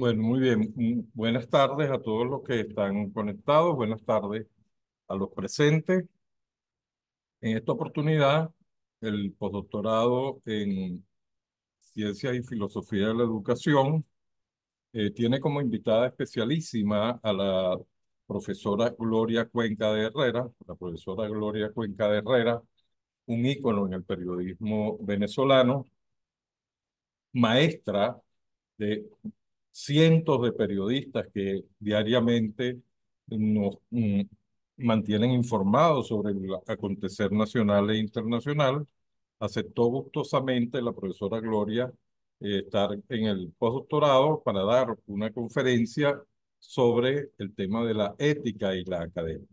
Bueno, muy bien. Buenas tardes a todos los que están conectados. Buenas tardes a los presentes. En esta oportunidad, el postdoctorado en Ciencias y Filosofía de la Educación tiene como invitada especialísima a la profesora Gloria Cuenca de Herrera. La profesora Gloria Cuenca de Herrera, un ícono en el periodismo venezolano, maestra de cientos de periodistas que diariamente nos mantienen informados sobre el acontecer nacional e internacional. Aceptó gustosamente la profesora Gloria estar en el postdoctorado para dar una conferencia sobre el tema de la ética y la academia.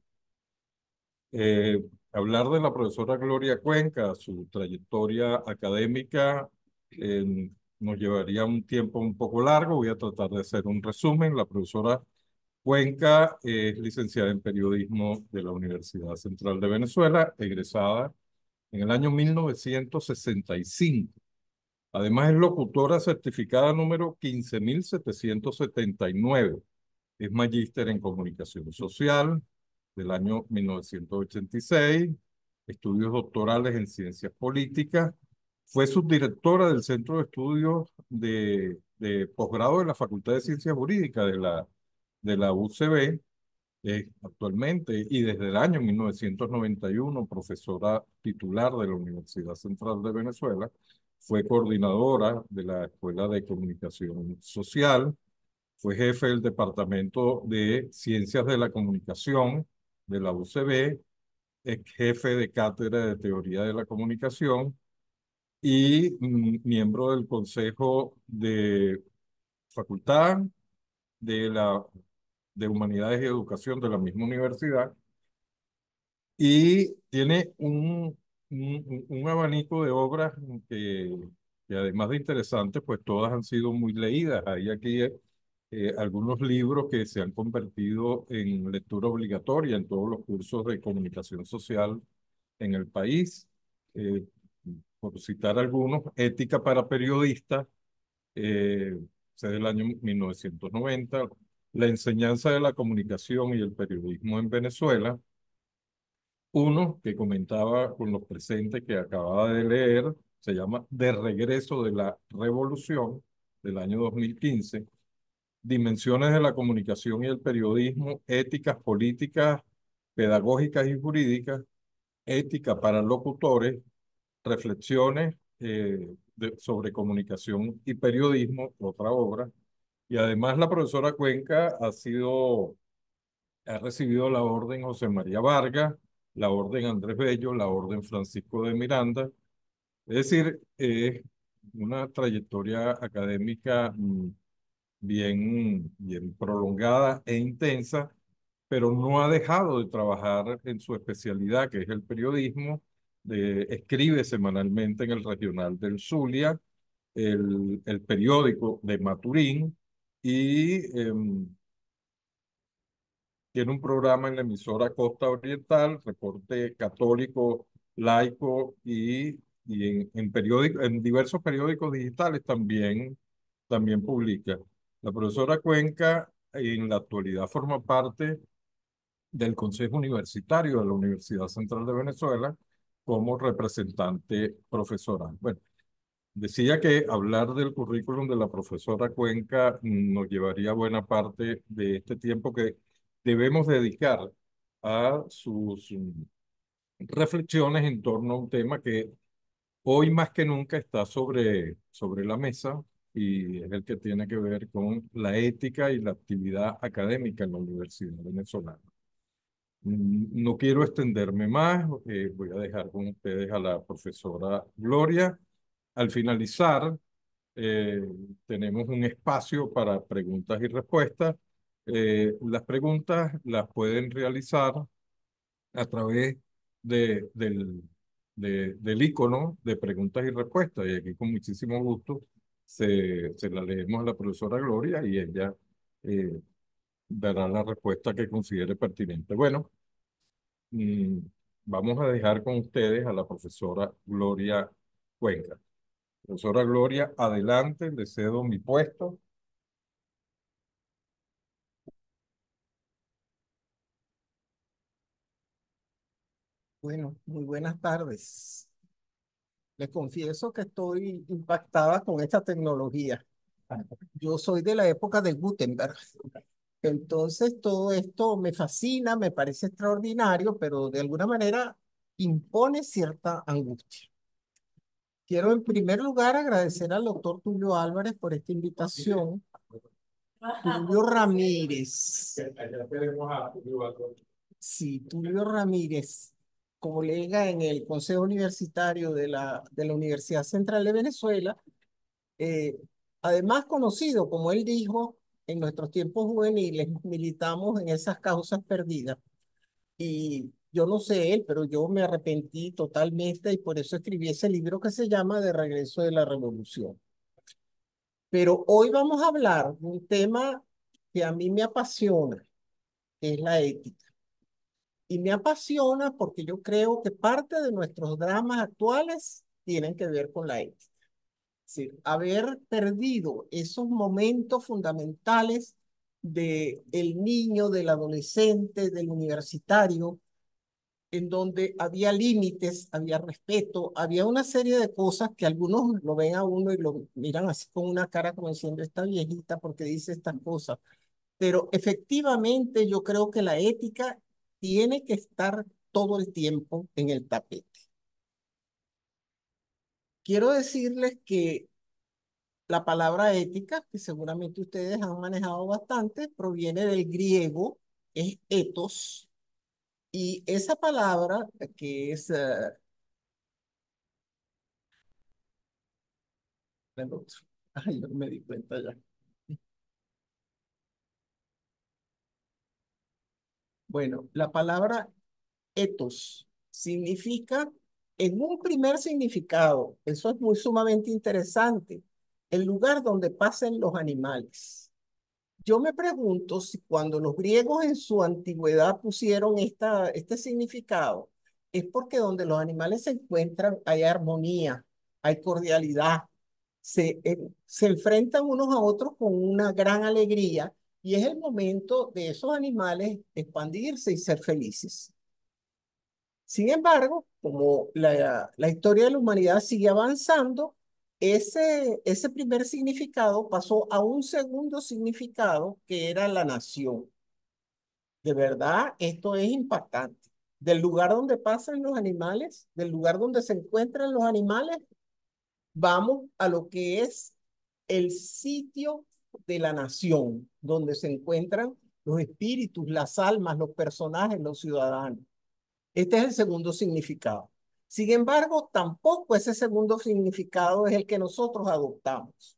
Eh, Hablar de la profesora Gloria Cuenca, su trayectoria académica, nos llevaría un tiempo un poco largo. Voy a tratar de hacer un resumen. La profesora Cuenca es licenciada en periodismo de la Universidad Central de Venezuela, egresada en el año 1965. Además, es locutora certificada número 15.779. Es magíster en comunicación social del año 1986, estudios doctorales en ciencias políticas. Fue subdirectora del Centro de Estudios de Posgrado de la Facultad de Ciencias Jurídicas de la UCB, actualmente, y desde el año 1991, profesora titular de la Universidad Central de Venezuela. Fue coordinadora de la Escuela de Comunicación Social. Fue jefe del Departamento de Ciencias de la Comunicación de la UCB, ex jefe de cátedra de Teoría de la Comunicación y miembro del Consejo de Facultad de Humanidades y Educación de la misma universidad, y tiene un abanico de obras que además de interesantes, pues todas han sido muy leídas. Hay aquí algunos libros que se han convertido en lectura obligatoria en todos los cursos de comunicación social en el país. Eh, por citar algunos, Ética para Periodistas, eh, es del año 1990, La enseñanza de la comunicación y el periodismo en Venezuela. Uno que comentaba con los presentes que acababa de leer, se llama De regreso de la revolución, del año 2015. Dimensiones de la comunicación y el periodismo, éticas políticas, pedagógicas y jurídicas, ética para locutores, reflexiones sobre comunicación y periodismo, otra obra. Y además la profesora Cuenca ha recibido la Orden José María Vargas, la Orden Andrés Bello, la Orden Francisco de Miranda. Es decir, es una trayectoria académica bien prolongada e intensa, pero no ha dejado de trabajar en su especialidad, que es el periodismo. Escribe semanalmente en el Regional del Zulia, el periódico de Maturín, y tiene un programa en la emisora Costa Oriental, reporte católico, laico, y en diversos periódicos digitales también publica. La profesora Cuenca en la actualidad forma parte del Consejo Universitario de la Universidad Central de Venezuela como representante profesoral. Bueno, decía que hablar del currículum de la profesora Cuenca nos llevaría buena parte de este tiempo que debemos dedicar a sus reflexiones en torno a un tema que hoy más que nunca está sobre la mesa, y es el que tiene que ver con la ética y la actividad académica en la Universidad Venezolana. No quiero extenderme más, voy a dejar con ustedes a la profesora Gloria. Al finalizar, eh, tenemos un espacio para preguntas y respuestas. Las preguntas las pueden realizar a través del icono de preguntas y respuestas. Y aquí con muchísimo gusto se la leemos a la profesora Gloria y ella eh, dará la respuesta que considere pertinente. Bueno, mm, vamos a dejar con ustedes a la profesora Gloria Cuenca. Profesora Gloria, adelante, le cedo mi puesto. Bueno, muy buenas tardes. Les confieso que estoy impactada con esta tecnología. Yo soy de la época de Gutenberg. Entonces, todo esto me fascina, me parece extraordinario, pero de alguna manera impone cierta angustia. Quiero en primer lugar agradecer al doctor Tulio Álvarez por esta invitación. Tulio Ramírez. Sí, Tulio Ramírez, colega en el Consejo Universitario de la Universidad Central de Venezuela, eh, además conocido, como él dijo, en nuestros tiempos juveniles, militamos en esas causas perdidas. Y yo no sé él, pero yo me arrepentí totalmente y por eso escribí ese libro que se llama De regreso de la revolución. Pero hoy vamos a hablar de un tema que a mí me apasiona, que es la ética. Y me apasiona porque yo creo que parte de nuestros dramas actuales tienen que ver con la ética. Es decir, haber perdido esos momentos fundamentales de el niño, del adolescente, del universitario, en donde había límites, había respeto, había una serie de cosas que algunos lo ven a uno y lo miran así con una cara como diciendo, esta viejita porque dice estas cosas. Pero efectivamente yo creo que la ética tiene que estar todo el tiempo en el tapete. Quiero decirles que la palabra ética, que seguramente ustedes han manejado bastante, proviene del griego, es ethos, y esa palabra que es, el otro. Ay, no me di cuenta ya. Bueno, la palabra ethos significa, en un primer significado, eso es muy sumamente interesante, el lugar donde pasen los animales. Yo me pregunto si cuando los griegos en su antigüedad pusieron este significado, es porque donde los animales se encuentran hay armonía, hay cordialidad, se enfrentan unos a otros con una gran alegría y es el momento de esos animales expandirse y ser felices. Sin embargo, como la historia de la humanidad sigue avanzando, ese primer significado pasó a un segundo significado que era la nación. De verdad, esto es impactante. Del lugar donde pasan los animales, del lugar donde se encuentran los animales, vamos a lo que es el sitio de la nación, donde se encuentran los espíritus, las almas, los personajes, los ciudadanos. Este es el segundo significado. Sin embargo, tampoco ese segundo significado es el que nosotros adoptamos.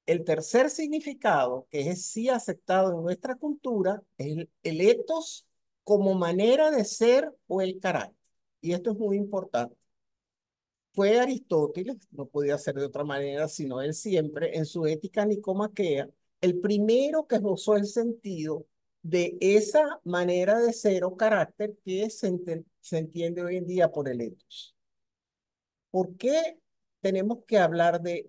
El tercer significado, que es sí aceptado en nuestra cultura, es el ethos como manera de ser o el carácter. Y esto es muy importante. Fue Aristóteles, no podía ser de otra manera, sino él siempre, en su Ética Nicomaquea, el primero que esbozó el sentido de esa manera de ser o carácter que se entiende hoy en día por el ethos. ¿Por qué tenemos que hablar de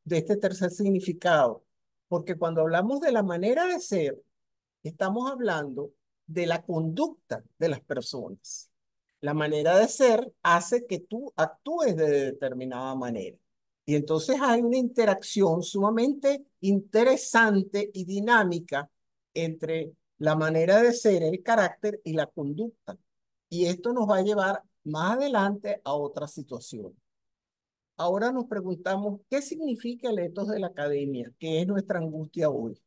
este tercer significado? Porque cuando hablamos de la manera de ser, estamos hablando de la conducta de las personas. La manera de ser hace que tú actúes de determinada manera. Y entonces hay una interacción sumamente interesante y dinámica entre la manera de ser, el carácter y la conducta. Y esto nos va a llevar más adelante a otra situación. Ahora nos preguntamos, ¿qué significa el ethos de la academia? ¿Qué es nuestra angustia hoy?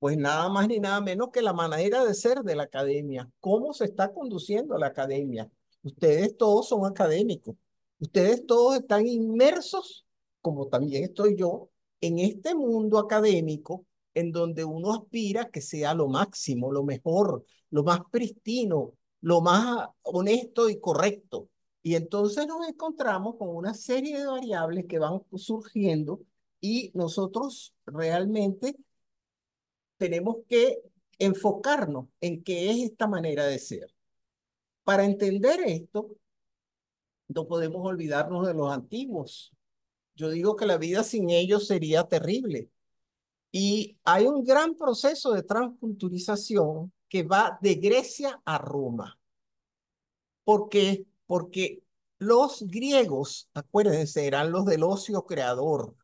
Pues nada más ni nada menos que la manera de ser de la academia. ¿Cómo se está conduciendo la academia? Ustedes todos son académicos. Ustedes todos están inmersos, como también estoy yo, en este mundo académico en donde uno aspira que sea lo máximo, lo mejor, lo más pristino, lo más honesto y correcto. Y entonces nos encontramos con una serie de variables que van surgiendo y nosotros realmente tenemos que enfocarnos en qué es esta manera de ser. Para entender esto, no podemos olvidarnos de los antiguos. Yo digo que la vida sin ellos sería terrible. Y hay un gran proceso de transculturización que va de Grecia a Roma. ¿Por qué? Porque los griegos, acuérdense, eran los del ocio creador,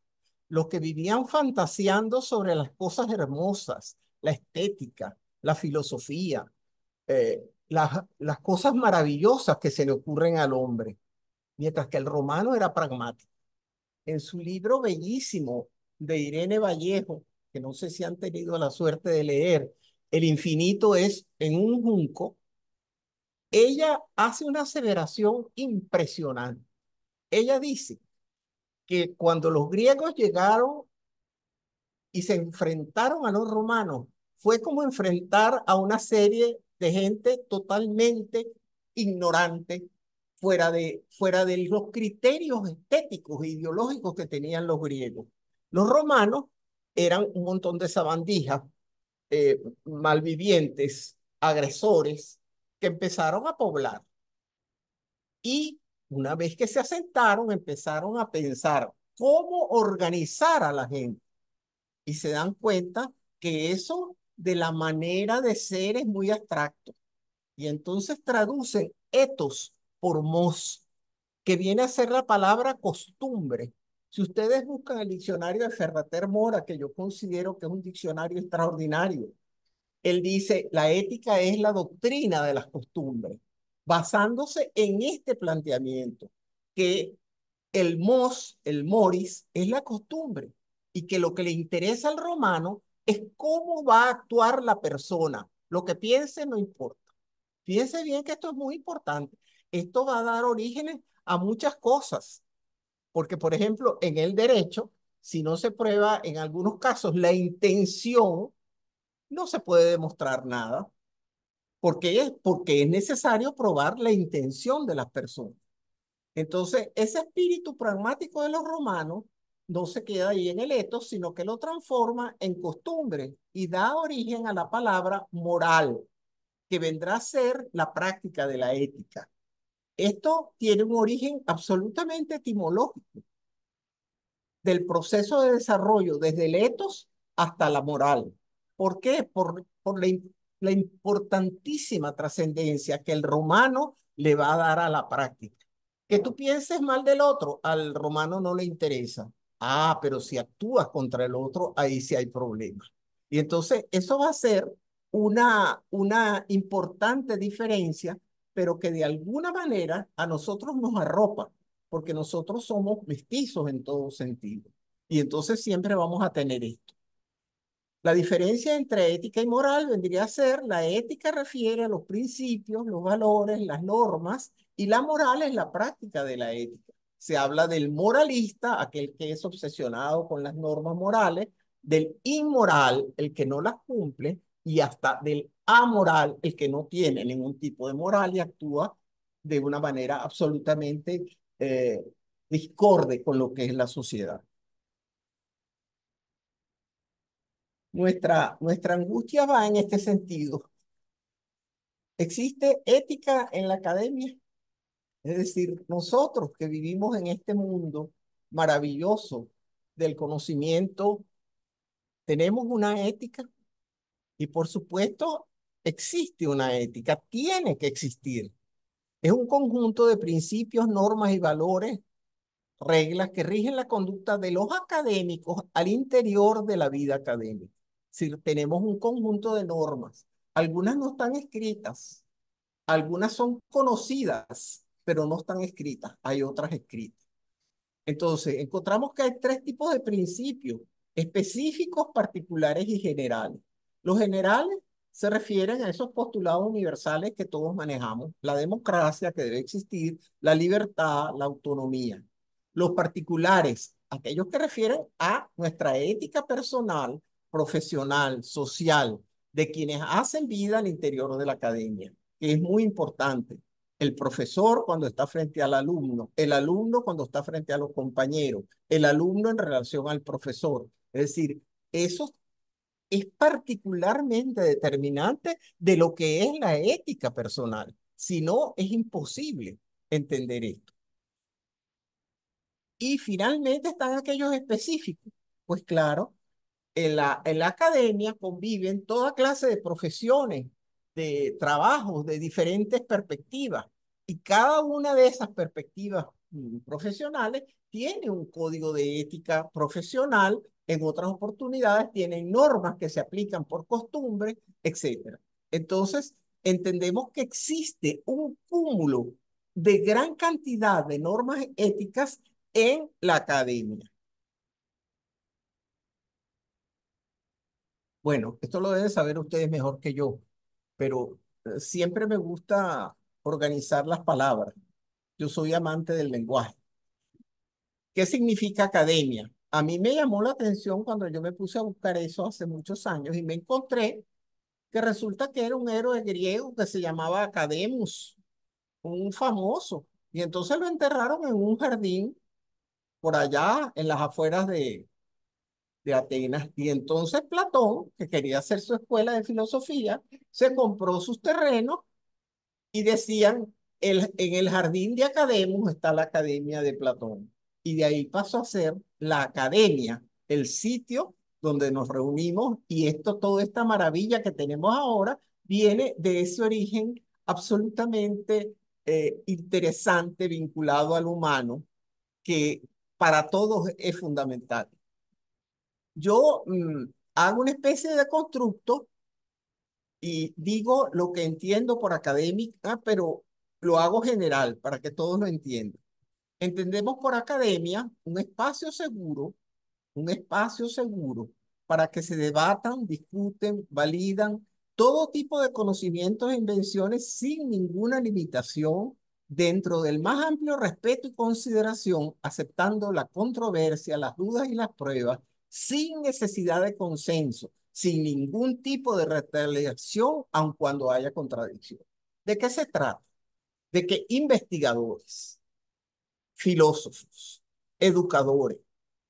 los que vivían fantaseando sobre las cosas hermosas, la estética, la filosofía, las cosas maravillosas que se le ocurren al hombre, mientras que el romano era pragmático. En su libro bellísimo de Irene Vallejo, que no sé si han tenido la suerte de leer, El infinito es en un junco, ella hace una aseveración impresionante. Ella dice que cuando los griegos llegaron y se enfrentaron a los romanos, fue como enfrentar a una serie de gente totalmente ignorante, fuera de los criterios estéticos e ideológicos que tenían los griegos. Los romanos eran un montón de sabandijas, malvivientes, agresores, que empezaron a poblar. Y una vez que se asentaron, empezaron a pensar cómo organizar a la gente. Y se dan cuenta que eso de la manera de ser es muy abstracto. Y entonces traducen ethos por mos, que viene a ser la palabra costumbre. Si ustedes buscan el diccionario de Ferrater Mora, que yo considero que es un diccionario extraordinario, él dice, la ética es la doctrina de las costumbres, basándose en este planteamiento, que el mos, el moris, es la costumbre y que lo que le interesa al romano es cómo va a actuar la persona. Lo que piense no importa. Fíjense bien que esto es muy importante. Esto va a dar orígenes a muchas cosas, porque por ejemplo, en el derecho, si no se prueba en algunos casos la intención, no se puede demostrar nada. ¿Por qué? Porque es necesario probar la intención de las personas. Entonces, ese espíritu pragmático de los romanos no se queda ahí en el etos, sino que lo transforma en costumbre y da origen a la palabra moral, que vendrá a ser la práctica de la ética. Esto tiene un origen absolutamente etimológico del proceso de desarrollo desde el etos hasta la moral. ¿Por qué? Por la importantísima trascendencia que el romano le va a dar a la práctica. Que tú pienses mal del otro, al romano no le interesa. Ah, pero si actúas contra el otro, ahí sí hay problemas. Y entonces eso va a ser una importante diferencia, pero que de alguna manera a nosotros nos arropa, porque nosotros somos mestizos en todo sentido. Y entonces siempre vamos a tener esto. La diferencia entre ética y moral vendría a ser, la ética refiere a los principios, los valores, las normas, y la moral es la práctica de la ética. Se habla del moralista, aquel que es obsesionado con las normas morales, del inmoral, el que no las cumple, y hasta del amoral, el que no tiene ningún tipo de moral y actúa de una manera absolutamente discorde con lo que es la sociedad. Nuestra angustia va en este sentido. ¿Existe ética en la academia? Es decir, nosotros que vivimos en este mundo maravilloso del conocimiento, tenemos una ética y por supuesto existe una ética, tiene que existir. Es un conjunto de principios, normas y valores, reglas que rigen la conducta de los académicos al interior de la vida académica. Es decir, tenemos un conjunto de normas. Algunas no están escritas, algunas son conocidas, pero no están escritas. Hay otras escritas. Entonces, encontramos que hay tres tipos de principios, específicos, particulares y generales. Los generales se refieren a esos postulados universales que todos manejamos, la democracia que debe existir, la libertad, la autonomía. Los particulares, aquellos que refieren a nuestra ética personal, profesional, social, de quienes hacen vida al interior de la academia, que es muy importante. El profesor cuando está frente al alumno, el alumno cuando está frente a los compañeros, el alumno en relación al profesor. Es decir, eso es particularmente determinante de lo que es la ética personal. Si no, es imposible entender esto. Y finalmente están aquellos específicos. Pues claro, en la academia conviven toda clase de profesiones, de trabajos, de diferentes perspectivas. Y cada una de esas perspectivas profesionales tiene un código de ética profesional, en otras oportunidades tienen normas que se aplican por costumbre, etcétera. Entonces, entendemos que existe un cúmulo de gran cantidad de normas éticas en la academia. Bueno, esto lo deben saber ustedes mejor que yo, pero siempre me gusta organizar las palabras. Yo soy amante del lenguaje. ¿Qué significa academia? A mí me llamó la atención cuando yo me puse a buscar eso hace muchos años y me encontré que resulta que era un héroe griego que se llamaba Academus, un famoso. Y entonces lo enterraron en un jardín por allá en las afueras de Atenas. Y entonces Platón, que quería hacer su escuela de filosofía, se compró sus terrenos y decían, en el jardín de Academos está la Academia de Platón. Y de ahí pasó a ser la academia, el sitio donde nos reunimos y esto, toda esta maravilla que tenemos ahora viene de ese origen absolutamente interesante vinculado al humano que para todos es fundamental. Yo hago una especie de constructo y digo lo que entiendo por académica, pero lo hago general para que todos lo entiendan. Entendemos por academia un espacio seguro para que se debatan, discuten, validan todo tipo de conocimientos e invenciones sin ninguna limitación, dentro del más amplio respeto y consideración, aceptando la controversia, las dudas y las pruebas, sin necesidad de consenso, sin ningún tipo de retaliación, aun cuando haya contradicción. ¿De qué se trata? De que investigadores, filósofos, educadores,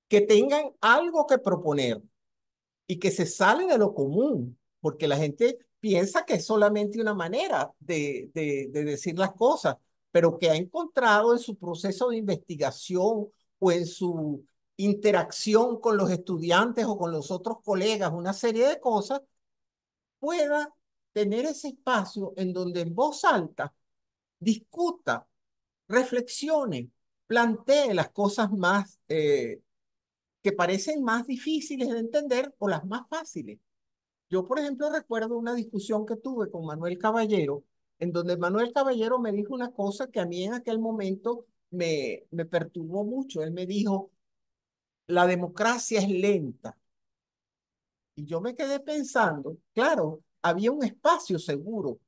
que tengan algo que proponer y que se sale de lo común, porque la gente piensa que es solamente una manera de decir las cosas, pero que ha encontrado en su proceso de investigación o en su interacción con los estudiantes o con los otros colegas, una serie de cosas, pueda tener ese espacio en donde en voz alta discuta, reflexione, plantee las cosas más que parecen más difíciles de entender o las más fáciles. Yo, por ejemplo, recuerdo una discusión que tuve con Manuel Caballero, en donde Manuel Caballero me dijo una cosa que a mí en aquel momento me perturbó mucho. Él me dijo, la democracia es lenta. Y yo me quedé pensando, claro, había un espacio seguro.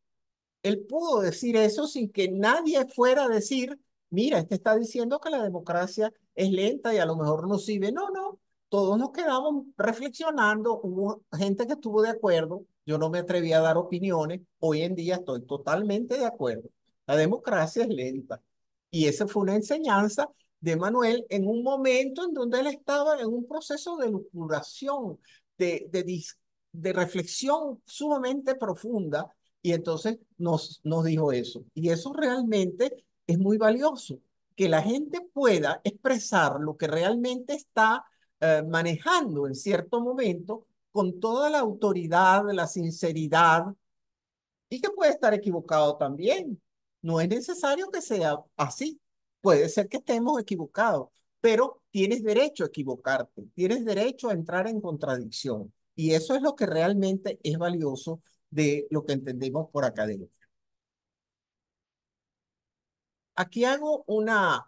Él pudo decir eso sin que nadie fuera a decir, mira, este está diciendo que la democracia es lenta y a lo mejor no sirve. No, no, todos nos quedamos reflexionando, hubo gente que estuvo de acuerdo, yo no me atreví a dar opiniones, hoy en día estoy totalmente de acuerdo. La democracia es lenta. Y esa fue una enseñanza de Manuel en un momento en donde él estaba en un proceso de locuración, de reflexión sumamente profunda y entonces nos dijo eso. Y eso realmente es muy valioso, que la gente pueda expresar lo que realmente está manejando en cierto momento con toda la autoridad, la sinceridad, y que puede estar equivocado también. No es necesario que sea así. Puede ser que estemos equivocados, pero tienes derecho a equivocarte, tienes derecho a entrar en contradicción. Y eso es lo que realmente es valioso de lo que entendemos por academia. Aquí hago una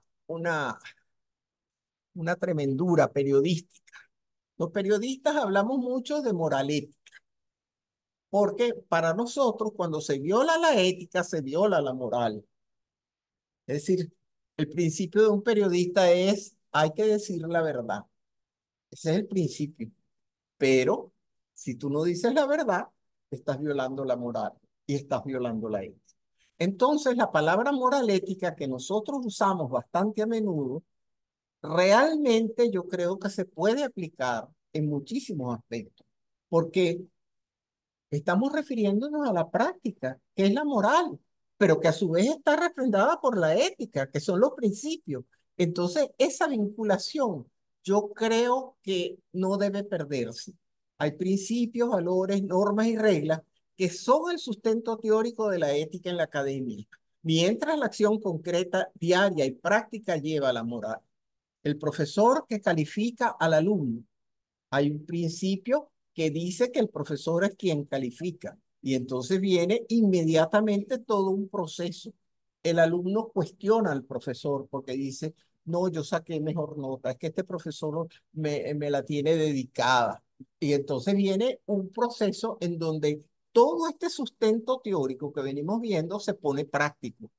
tremendura periodística. Los periodistas hablamos mucho de moral ética, porque para nosotros cuando se viola la ética, se viola la moral. Es decir, el principio de un periodista es, hay que decir la verdad. Ese es el principio. Pero si tú no dices la verdad, estás violando la moral y estás violando la ética. Entonces, la palabra moral ética que nosotros usamos bastante a menudo, realmente yo creo que se puede aplicar en muchísimos aspectos, porque estamos refiriéndonos a la práctica, que es la moral, pero que a su vez está refrendada por la ética, que son los principios. Entonces, esa vinculación yo creo que no debe perderse. Hay principios, valores, normas y reglas que son el sustento teórico de la ética en la academia. mientras la acción concreta, diaria y práctica lleva a la moral. El profesor que califica al alumno. Hay un principio que dice que el profesor es quien califica y entonces viene inmediatamente todo un proceso. El alumno cuestiona al profesor porque dice, no, yo saqué mejor nota, es que este profesor me la tiene dedicada. Y entonces viene un proceso en donde todo este sustento teórico que venimos viendo se pone práctico.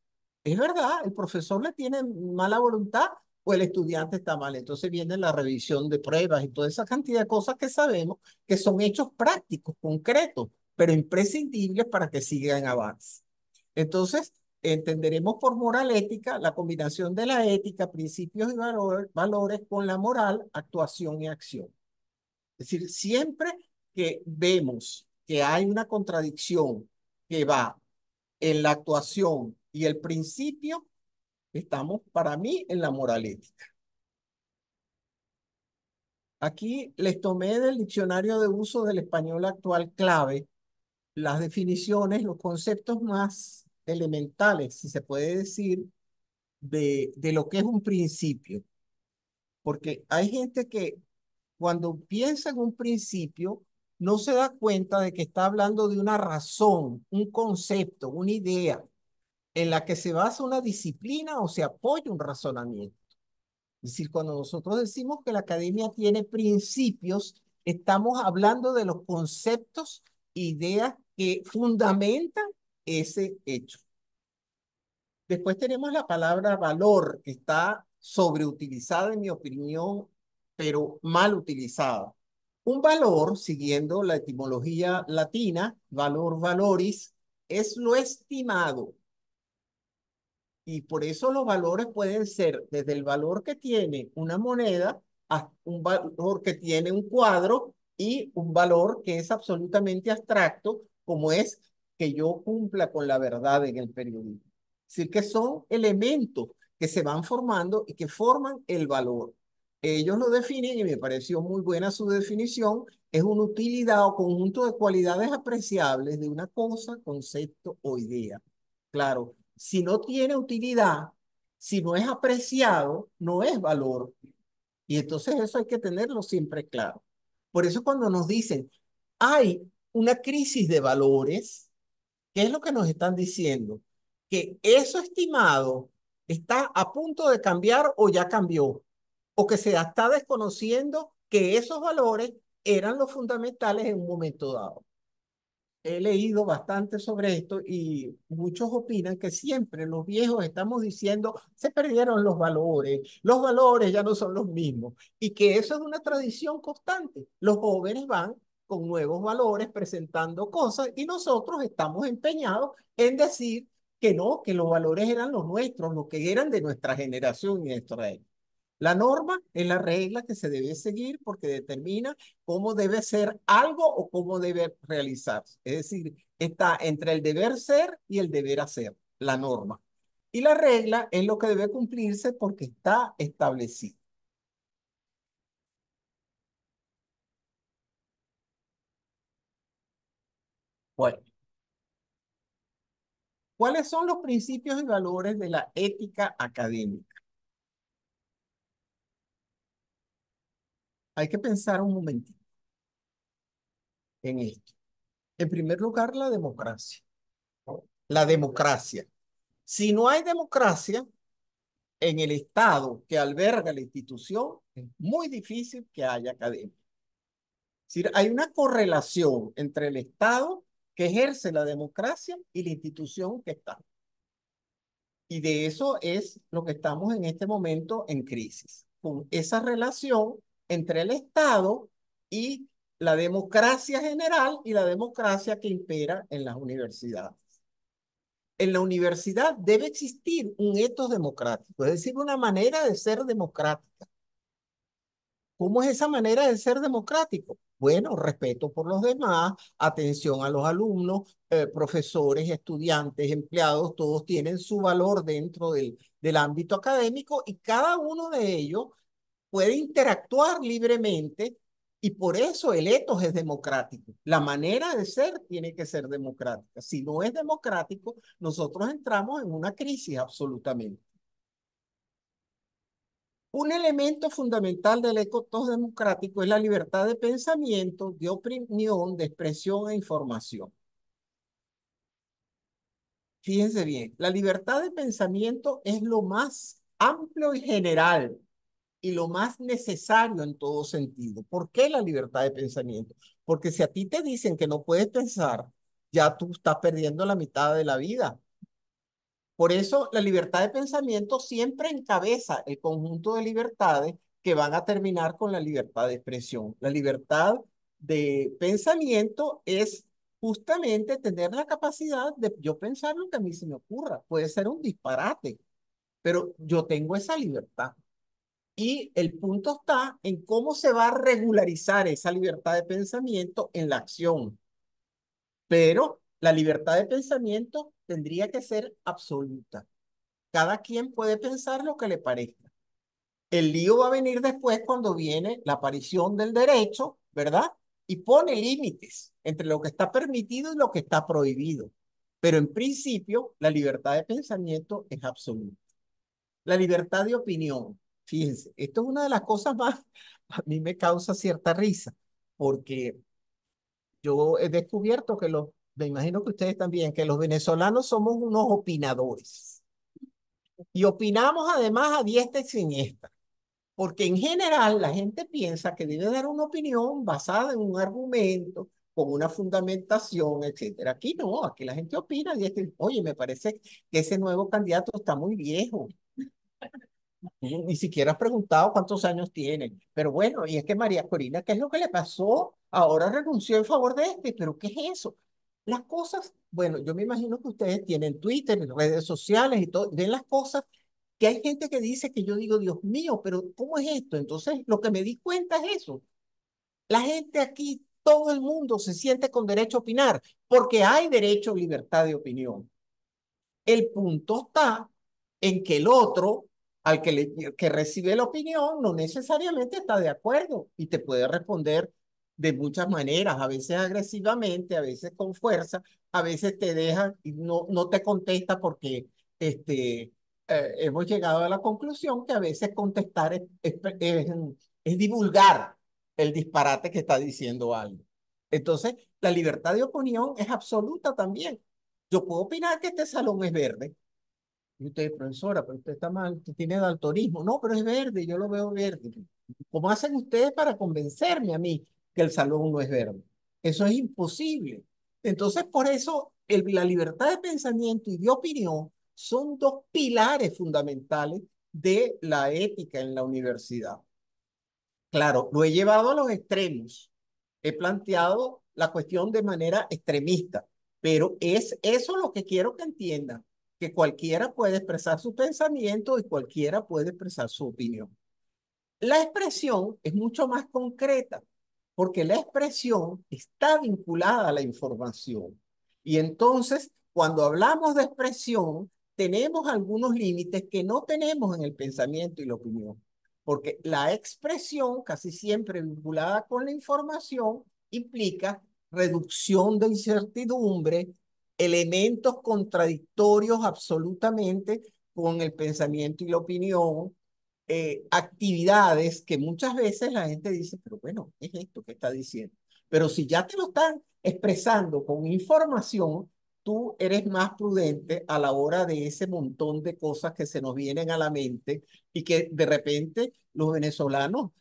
Es verdad, el profesor le tiene mala voluntad o el estudiante está mal. Entonces viene la revisión de pruebas y toda esa cantidad de cosas que sabemos que son hechos prácticos, concretos, pero imprescindibles para que siga en avance. Entonces, entenderemos por moral ética la combinación de la ética, principios y valores con la moral, actuación y acción. Es decir, siempre que vemos que hay una contradicción que va en la actuación y el principio, estamos para mí en la moral ética. Aquí les tomé del diccionario de uso del español actual clave las definiciones, los conceptos más elementales, si se puede decir, de lo que es un principio. Porque hay gente que cuando piensa en un principio no se da cuenta de que está hablando de una razón, un concepto, una idea en la que se basa una disciplina o se apoya un razonamiento. Es decir, cuando nosotros decimos que la academia tiene principios, estamos hablando de los conceptos, ideas que fundamentan ese hecho. Después tenemos la palabra valor, que está sobreutilizada en mi opinión, pero mal utilizada. Un valor, siguiendo la etimología latina, valor valoris, es lo estimado. Y por eso los valores pueden ser desde el valor que tiene una moneda hasta un valor que tiene un cuadro y un valor que es absolutamente abstracto, como es que yo cumpla con la verdad en el periodismo. Es decir, que son elementos que se van formando y que forman el valor. Ellos lo definen y me pareció muy buena su definición. Es una utilidad o conjunto de cualidades apreciables de una cosa, concepto o idea. Claro, si no tiene utilidad, si no es apreciado, no es valor. Y entonces eso hay que tenerlo siempre claro. Por eso cuando nos dicen, hay una crisis de valores, ¿qué es lo que nos están diciendo? Que eso estimado está a punto de cambiar o ya cambió, o que se está desconociendo que esos valores eran los fundamentales en un momento dado. He leído bastante sobre esto y muchos opinan que siempre los viejos estamos diciendo se perdieron los valores ya no son los mismos y que eso es una tradición constante. Los jóvenes van con nuevos valores presentando cosas y nosotros estamos empeñados en decir que no, que los valores eran los nuestros, los que eran de nuestra generación y de nuestra época. La norma es la regla que se debe seguir porque determina cómo debe ser algo o cómo debe realizarse. Es decir, está entre el deber ser y el deber hacer, la norma. Y la regla es lo que debe cumplirse porque está establecido. Bueno, ¿cuáles son los principios y valores de la ética académica? Hay que pensar un momentito en esto. En primer lugar, la democracia. La democracia. Si no hay democracia, en el Estado que alberga la institución, es muy difícil que haya academia. Es decir, hay una correlación entre el Estado que ejerce la democracia y la institución que está. Y de eso es lo que estamos en este momento en crisis, con esa relación entre el Estado y la democracia general y la democracia que impera en las universidades. En la universidad debe existir un etos democrático, es decir, una manera de ser democrática. ¿Cómo es esa manera de ser democrático? Bueno, respeto por los demás, atención a los alumnos, profesores, estudiantes, empleados, todos tienen su valor dentro del ámbito académico y cada uno de ellos puede interactuar libremente Y por eso el etos es democrático. La manera de ser tiene que ser democrática. Si no es democrático, nosotros entramos en una crisis absolutamente. Un elemento fundamental del etos democrático es la libertad de pensamiento, de opinión, de expresión e información. Fíjense bien, la libertad de pensamiento es lo más amplio y general y lo más necesario en todo sentido. ¿Por qué la libertad de pensamiento? Porque si a ti te dicen que no puedes pensar, ya tú estás perdiendo la mitad de la vida. Por eso la libertad de pensamiento siempre encabeza el conjunto de libertades que van a terminar con la libertad de expresión. La libertad de pensamiento es justamente tener la capacidad de yo pensar lo que a mí se me ocurra. Puede ser un disparate, pero yo tengo esa libertad. Y el punto está en cómo se va a regularizar esa libertad de pensamiento en la acción. Pero la libertad de pensamiento tendría que ser absoluta. Cada quien puede pensar lo que le parezca. El lío va a venir después cuando viene la aparición del derecho, ¿verdad? Y pone límites entre lo que está permitido y lo que está prohibido. Pero en principio, la libertad de pensamiento es absoluta. La libertad de opinión. Fíjense, esto es una de las cosas más, a mí me causa cierta risa, porque yo he descubierto que me imagino que ustedes también, que los venezolanos somos unos opinadores. Y opinamos además a diestra y siniestra, porque en general la gente piensa que debe dar una opinión basada en un argumento, con una fundamentación, etcétera. Aquí no, aquí la gente opina y oye, me parece que ese nuevo candidato está muy viejo. Ni siquiera has preguntado cuántos años tiene. Pero bueno, y es que María Corina, ¿qué es lo que le pasó? Ahora renunció en favor de este, pero ¿qué es eso? Las cosas, bueno, yo me imagino que ustedes tienen Twitter, redes sociales y todo, ven las cosas que hay gente que dice que yo digo, Dios mío, pero ¿cómo es esto? Entonces, lo que me di cuenta es eso. La gente aquí, todo el mundo se siente con derecho a opinar, porque hay derecho a libertad de opinión. El punto está en que el otro, que recibe la opinión, no necesariamente está de acuerdo y te puede responder de muchas maneras, a veces agresivamente, a veces con fuerza, a veces te deja y no te contesta porque hemos llegado a la conclusión que a veces contestar es divulgar el disparate que está diciendo alguien. Entonces, la libertad de opinión es absoluta también. Yo puedo opinar que este salón es verde. Y usted, profesora, pero usted está mal, usted tiene daltonismo. No, pero es verde, yo lo veo verde. ¿Cómo hacen ustedes para convencerme a mí que el salón no es verde? Eso es imposible. Entonces, por eso la libertad de pensamiento y de opinión son dos pilares fundamentales de la ética en la universidad. Claro, lo he llevado a los extremos. He planteado la cuestión de manera extremista, pero es eso lo que quiero que entiendan, que cualquiera puede expresar su pensamiento y cualquiera puede expresar su opinión. La expresión es mucho más concreta, porque la expresión está vinculada a la información. Y entonces, cuando hablamos de expresión, tenemos algunos límites que no tenemos en el pensamiento y la opinión, porque la expresión, casi siempre vinculada con la información, implica reducción de incertidumbre, elementos contradictorios absolutamente con el pensamiento y la opinión, actividades que muchas veces la gente dice, pero bueno, ¿qué es esto que está diciendo? Pero si ya te lo están expresando con información, tú eres más prudente a la hora de ese montón de cosas que se nos vienen a la mente y que de repente los venezolanos,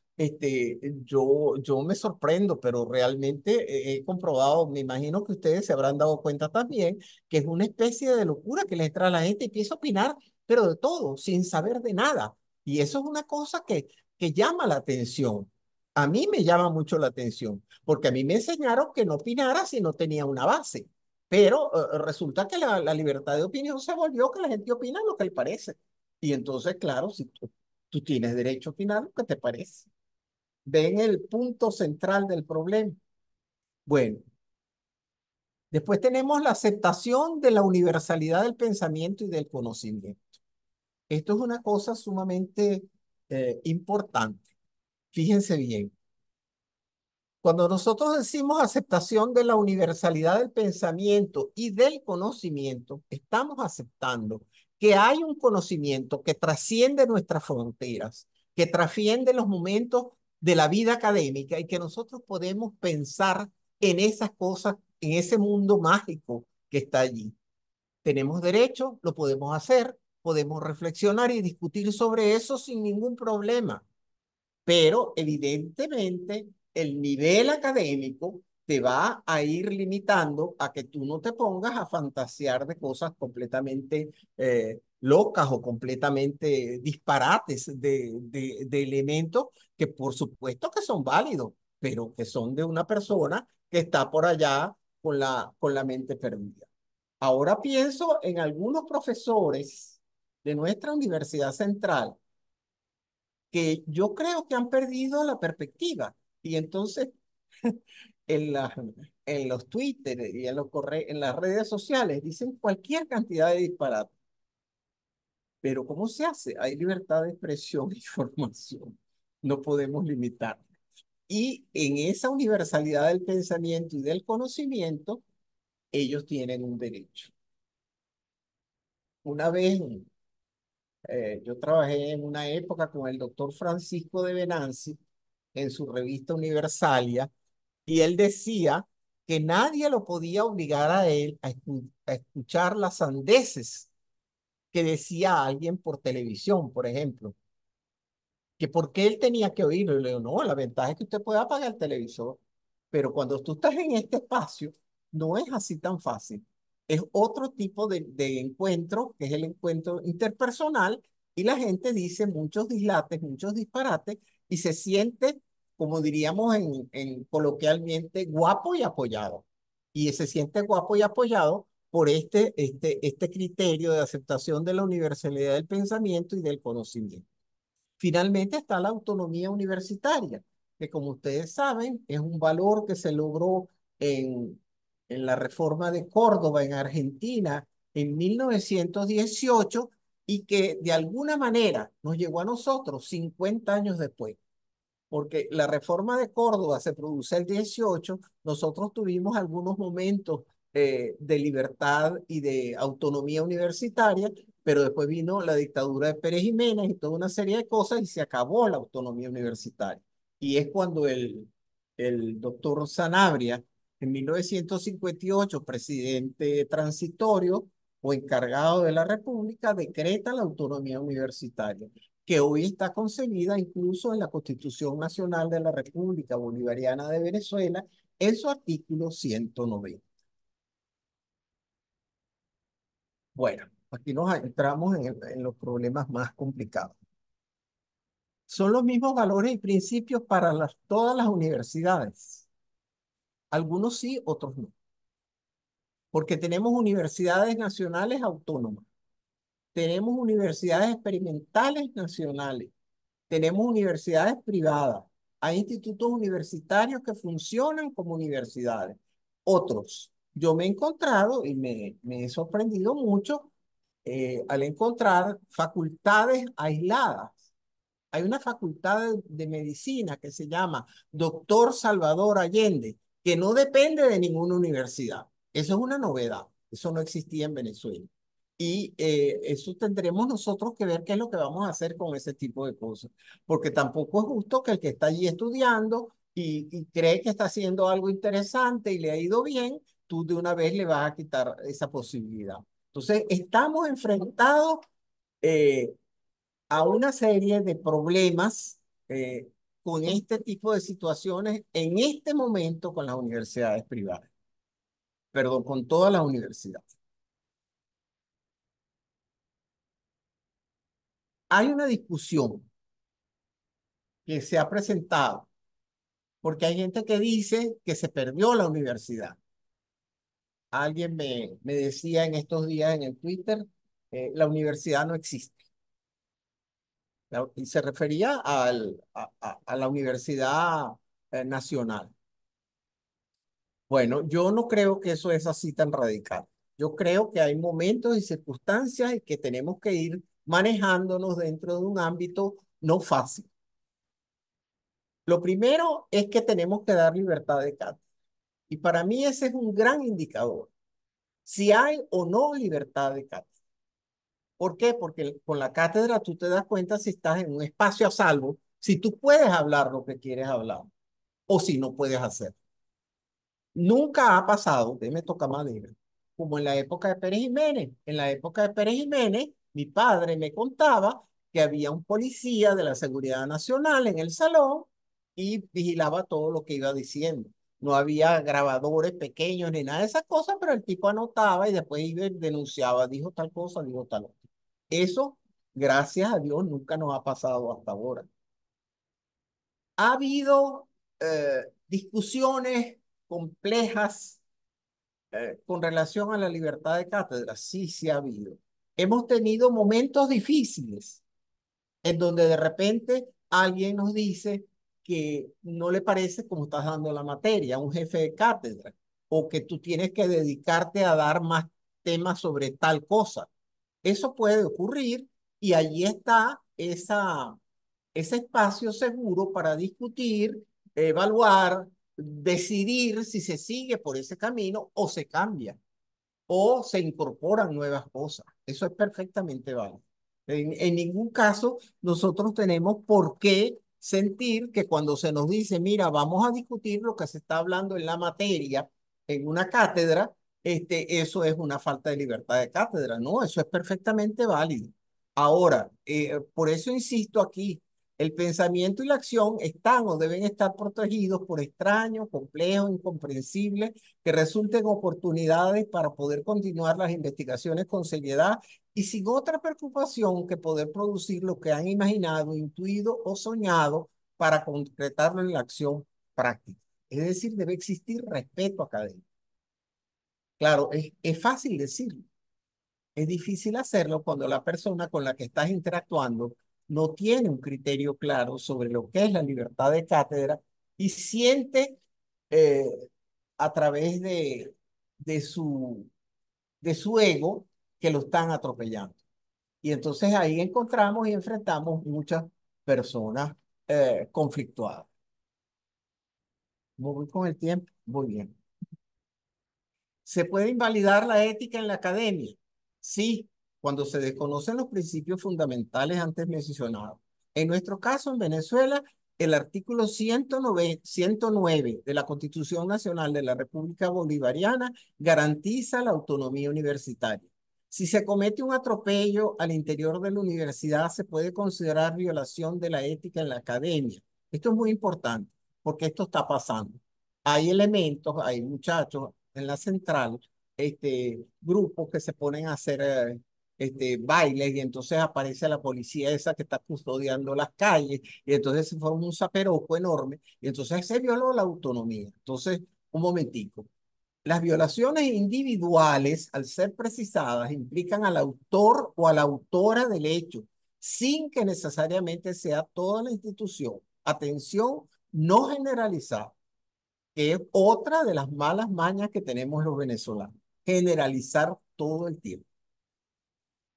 yo me sorprendo, pero realmente he comprobado, me imagino que ustedes se habrán dado cuenta también, que es una especie de locura que les trae a la gente y empieza a opinar, pero de todo, sin saber de nada. Y eso es una cosa que llama la atención. A mí me llama mucho la atención, porque a mí me enseñaron que no opinara si no tenía una base. Pero resulta que la libertad de opinión se volvió que la gente opina lo que le parece. Y entonces, claro, si tú tienes derecho a opinar lo que te parece. Ven el punto central del problema. Bueno, después tenemos la aceptación de la universalidad del pensamiento y del conocimiento. Esto es una cosa sumamente importante. Fíjense bien, Cuando nosotros decimos aceptación de la universalidad del pensamiento y del conocimiento, estamos aceptando que hay un conocimiento que trasciende nuestras fronteras, que trasciende los momentos de la vida académica y que nosotros podemos pensar en esas cosas, en ese mundo mágico que está allí. Tenemos derecho, lo podemos hacer, podemos reflexionar y discutir sobre eso sin ningún problema. Pero evidentemente el nivel académico te va a ir limitando a que tú no te pongas a fantasear de cosas completamente locas o completamente disparates de elementos que por supuesto que son válidos, pero que son de una persona que está por allá con la mente perdida. Ahora pienso en algunos profesores de nuestra Universidad Central que yo creo que han perdido la perspectiva. Y entonces, en, la, en los Twitter y en las redes sociales dicen cualquier cantidad de disparates. Pero ¿cómo se hace? Hay libertad de expresión e información. No podemos limitar. Y en esa universalidad del pensamiento y del conocimiento, ellos tienen un derecho. Una vez yo trabajé en una época con el doctor Francisco de Venanzi en su revista Universalia. Y él decía que nadie lo podía obligar a él a escuchar las sandeces que decía alguien por televisión, por ejemplo. Que por qué él tenía que oírlo. Y le digo, no, la ventaja es que usted puede apagar el televisor, pero cuando tú estás en este espacio, no es así tan fácil. Es otro tipo de encuentro, que es el encuentro interpersonal, y la gente dice muchos dislates, muchos disparates, y se siente, como diríamos coloquialmente, guapo y apoyado. Y se siente guapo y apoyado por este criterio de aceptación de la universalidad del pensamiento y del conocimiento. Finalmente está la autonomía universitaria, que como ustedes saben es un valor que se logró en, en la reforma de Córdoba en Argentina en 1918 y que de alguna manera nos llegó a nosotros 50 años después porque la reforma de Córdoba se produce el 18, nosotros tuvimos algunos momentos de libertad y de autonomía universitaria, pero después vino la dictadura de Pérez Jiménez y toda una serie de cosas y se acabó la autonomía universitaria. Y es cuando el doctor Sanabria, en 1958, presidente transitorio o encargado de la República, decreta la autonomía universitaria que hoy está concebida incluso en la Constitución Nacional de la República Bolivariana de Venezuela, en su artículo 190. Bueno, aquí nos entramos en los problemas más complicados. Son los mismos valores y principios para todas las universidades. Algunos sí, otros no. Porque tenemos universidades nacionales autónomas, tenemos universidades experimentales nacionales, tenemos universidades privadas, hay institutos universitarios que funcionan como universidades. Otros, yo me he encontrado y me he sorprendido mucho al encontrar facultades aisladas. Hay una facultad de medicina que se llama Doctor Salvador Allende, que no depende de ninguna universidad. Eso es una novedad. Eso no existía en Venezuela. Y eso tendremos nosotros que ver qué es lo que vamos a hacer con ese tipo de cosas. Porque tampoco es justo que el que está allí estudiando y cree que está haciendo algo interesante y le ha ido bien, tú de una vez le vas a quitar esa posibilidad. Entonces, estamos enfrentados eh, a una serie de problemas con este tipo de situaciones en este momento con las universidades privadas, perdón, con todas las universidades. Hay una discusión que se ha presentado porque hay gente que dice que se perdió la universidad. Alguien me decía en estos días en el Twitter, la universidad no existe. Y se refería a la Universidad Nacional. Bueno, yo no creo que eso es así tan radical. Yo creo que hay momentos y circunstancias y que tenemos que ir manejándonos dentro de un ámbito no fácil. Lo primero es que tenemos que dar libertad de cátedra. Y para mí ese es un gran indicador. Si hay o no libertad de cátedra. ¿Por qué? Porque con la cátedra tú te das cuenta si estás en un espacio a salvo, si tú puedes hablar lo que quieres hablar o si no puedes hacer. Nunca ha pasado, me toca madera, como en la época de Pérez Jiménez. En la época de Pérez Jiménez, mi padre me contaba que había un policía de la Seguridad Nacional en el salón y vigilaba todo lo que iba diciendo. No había grabadores pequeños ni nada de esas cosas, pero el tipo anotaba y después iba y denunciaba, dijo tal cosa, dijo tal otra. Eso, gracias a Dios, nunca nos ha pasado hasta ahora. Ha habido discusiones complejas con relación a la libertad de cátedra. Sí, sí ha habido. Hemos tenido momentos difíciles en donde de repente alguien nos dice que no le parece cómo estás dando la materia, un jefe de cátedra, o que tú tienes que dedicarte a dar más temas sobre tal cosa. Eso puede ocurrir y allí está ese espacio seguro para discutir, evaluar, decidir si se sigue por ese camino o se cambia o se incorporan nuevas cosas. Eso es perfectamente válido. En ningún caso nosotros tenemos por qué sentir que cuando se nos dice, mira, vamos a discutir lo que se está hablando en la materia, en una cátedra, eso es una falta de libertad de cátedra. No, eso es perfectamente válido. Ahora, por eso insisto aquí, el pensamiento y la acción están o deben estar protegidos por extraños, complejos, incomprensibles que resulten oportunidades para poder continuar las investigaciones con seriedad y sin otra preocupación que poder producir lo que han imaginado, intuido o soñado para concretarlo en la acción práctica. Es decir, debe existir respeto académico. Claro, es fácil decirlo, es difícil hacerlo cuando la persona con la que estás interactuando no tiene un criterio claro sobre lo que es la libertad de cátedra y siente eh, a través de su, de su ego que lo están atropellando. Y entonces ahí encontramos y enfrentamos muchas personas conflictuadas. Muy con el tiempo, muy bien. ¿Se puede invalidar la ética en la academia? Sí, cuando se desconocen los principios fundamentales antes mencionados. En nuestro caso, en Venezuela, el artículo 109 de la Constitución Nacional de la República Bolivariana garantiza la autonomía universitaria. Si se comete un atropello al interior de la universidad, se puede considerar violación de la ética en la academia. Esto es muy importante porque esto está pasando. Hay elementos, hay muchachos en la central, grupos que se ponen a hacer bailes y entonces aparece la policía esa que está custodiando las calles y entonces se forma un zaperoco enorme y entonces se violó la autonomía. Entonces, un momentico. Las violaciones individuales, al ser precisadas, implican al autor o a la autora del hecho, sin que necesariamente sea toda la institución. Atención, no generalizar que es otra de las malas mañas que tenemos los venezolanos, generalizar todo el tiempo.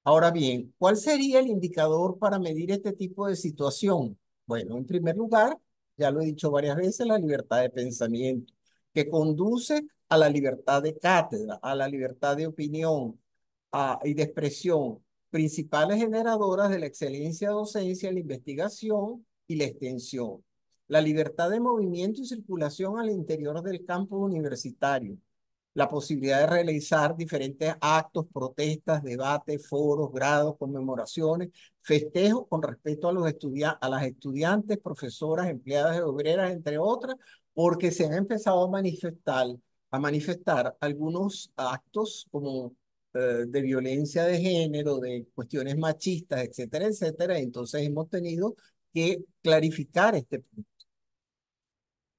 Ahora bien, ¿cuál sería el indicador para medir este tipo de situación? Bueno, en primer lugar, ya lo he dicho varias veces, la libertad de pensamiento, que conduce a la libertad de cátedra, a la libertad de opinión y de expresión, principales generadoras de la excelencia de docencia, la investigación y la extensión. La libertad de movimiento y circulación al interior del campus universitario, la posibilidad de realizar diferentes actos, protestas, debates, foros, grados, conmemoraciones, festejos con respecto a los a las estudiantes, profesoras, empleadas y obreras, entre otras, porque se han empezado a manifestar algunos actos como de violencia de género, de cuestiones machistas, etcétera, etcétera. Entonces hemos tenido que clarificar este punto.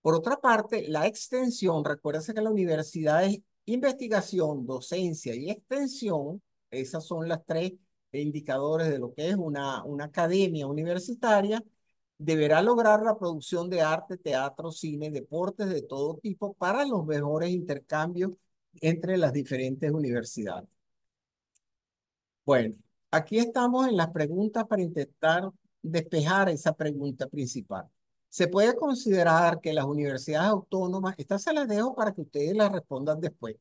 Por otra parte, la extensión, recuérdense que la universidad es investigación, docencia y extensión. Esas son las tres indicadores de lo que es una academia universitaria. Deberá lograr la producción de arte, teatro, cine, deportes de todo tipo para los mejores intercambios entre las diferentes universidades. Bueno, aquí estamos en las preguntas para intentar despejar esa pregunta principal. Se puede considerar que las universidades autónomas, estas se las dejo para que ustedes las respondan después,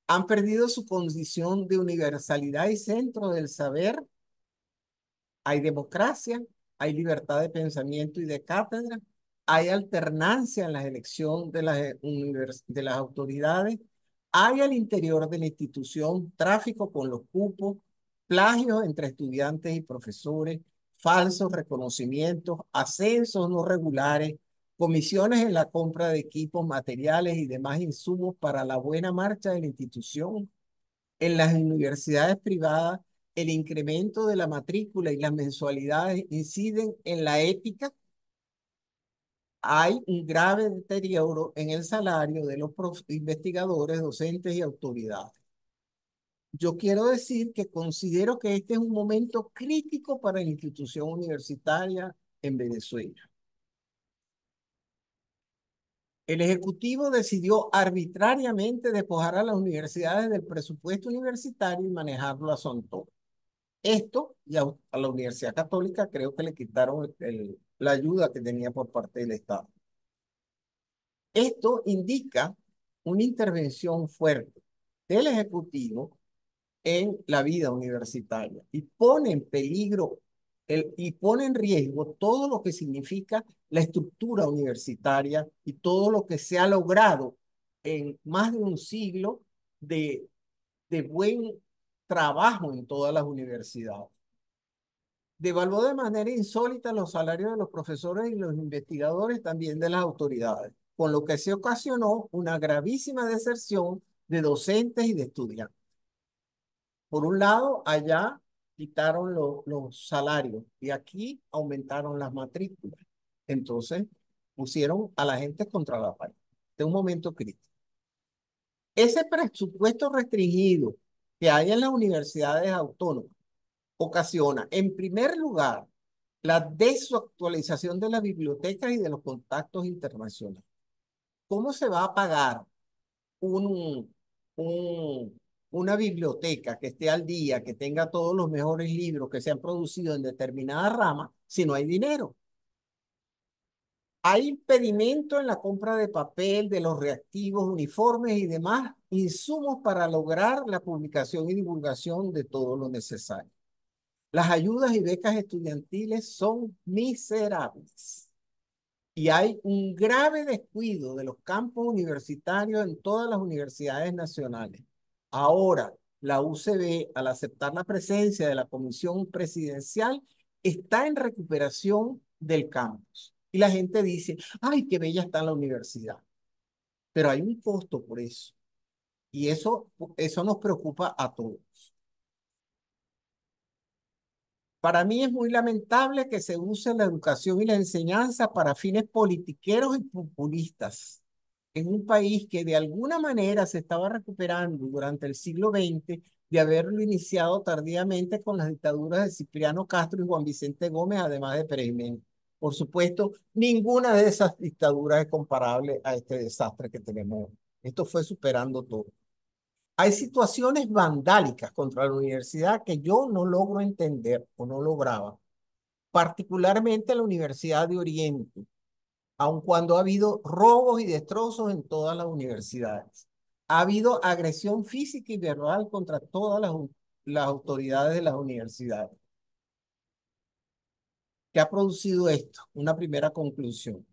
han perdido su condición de universalidad y centro del saber. Hay democracia, hay libertad de pensamiento y de cátedra, hay alternancia en la elección de de las autoridades, hay al interior de la institución tráfico con los cupos, plagios entre estudiantes y profesores, falsos reconocimientos, ascensos no regulares, comisiones en la compra de equipos, materiales y demás insumos para la buena marcha de la institución. En las universidades privadas, el incremento de la matrícula y las mensualidades inciden en la ética. Hay un grave deterioro en el salario de los investigadores, docentes y autoridades. Yo quiero decir que considero que este es un momento crítico para la institución universitaria en Venezuela. El Ejecutivo decidió arbitrariamente despojar a las universidades del presupuesto universitario y manejarlo a su antojo. Esto, y a la Universidad Católica creo que le quitaron la ayuda que tenía por parte del Estado. Esto indica una intervención fuerte del Ejecutivo en la vida universitaria y pone en peligro y pone en riesgo todo lo que significa la estructura universitaria y todo lo que se ha logrado en más de un siglo de, de buen trabajo en todas las universidades. Devaluó de manera insólita los salarios de los profesores y los investigadores, también de las autoridades, con lo que se ocasionó una gravísima deserción de docentes y de estudiantes. Por un lado, allá quitaron los salarios y aquí aumentaron las matrículas. Entonces, pusieron a la gente contra la pared. Este es un momento crítico. Ese presupuesto restringido que hay en las universidades autónomas ocasiona, en primer lugar, la desactualización de las bibliotecas y de los contactos internacionales. ¿Cómo se va a pagar un, una biblioteca que esté al día, que tenga todos los mejores libros que se han producido en determinada rama si no hay dinero? Hay impedimento en la compra de papel, de los reactivos, uniformes y demás insumos para lograr la publicación y divulgación de todo lo necesario. Las ayudas y becas estudiantiles son miserables y hay un grave descuido de los campos universitarios en todas las universidades nacionales. Ahora, la UCB, al aceptar la presencia de la Comisión Presidencial, está en recuperación del campus. Y la gente dice, ay, qué bella está la universidad. Pero hay un costo por eso. Y eso nos preocupa a todos. Para mí es muy lamentable que se use la educación y la enseñanza para fines politiqueros y populistas en un país que de alguna manera se estaba recuperando durante el siglo XX de haberlo iniciado tardíamente con las dictaduras de Cipriano Castro y Juan Vicente Gómez, además de Pérez Jiménez. Por supuesto, ninguna de esas dictaduras es comparable a este desastre que tenemos. Esto fue superando todo. Hay situaciones vandálicas contra la universidad que yo no logro entender o no lograba, particularmente la Universidad de Oriente, aun cuando ha habido robos y destrozos en todas las universidades. Ha habido agresión física y verbal contra todas las autoridades de las universidades. ¿Qué ha producido esto? Una primera conclusión.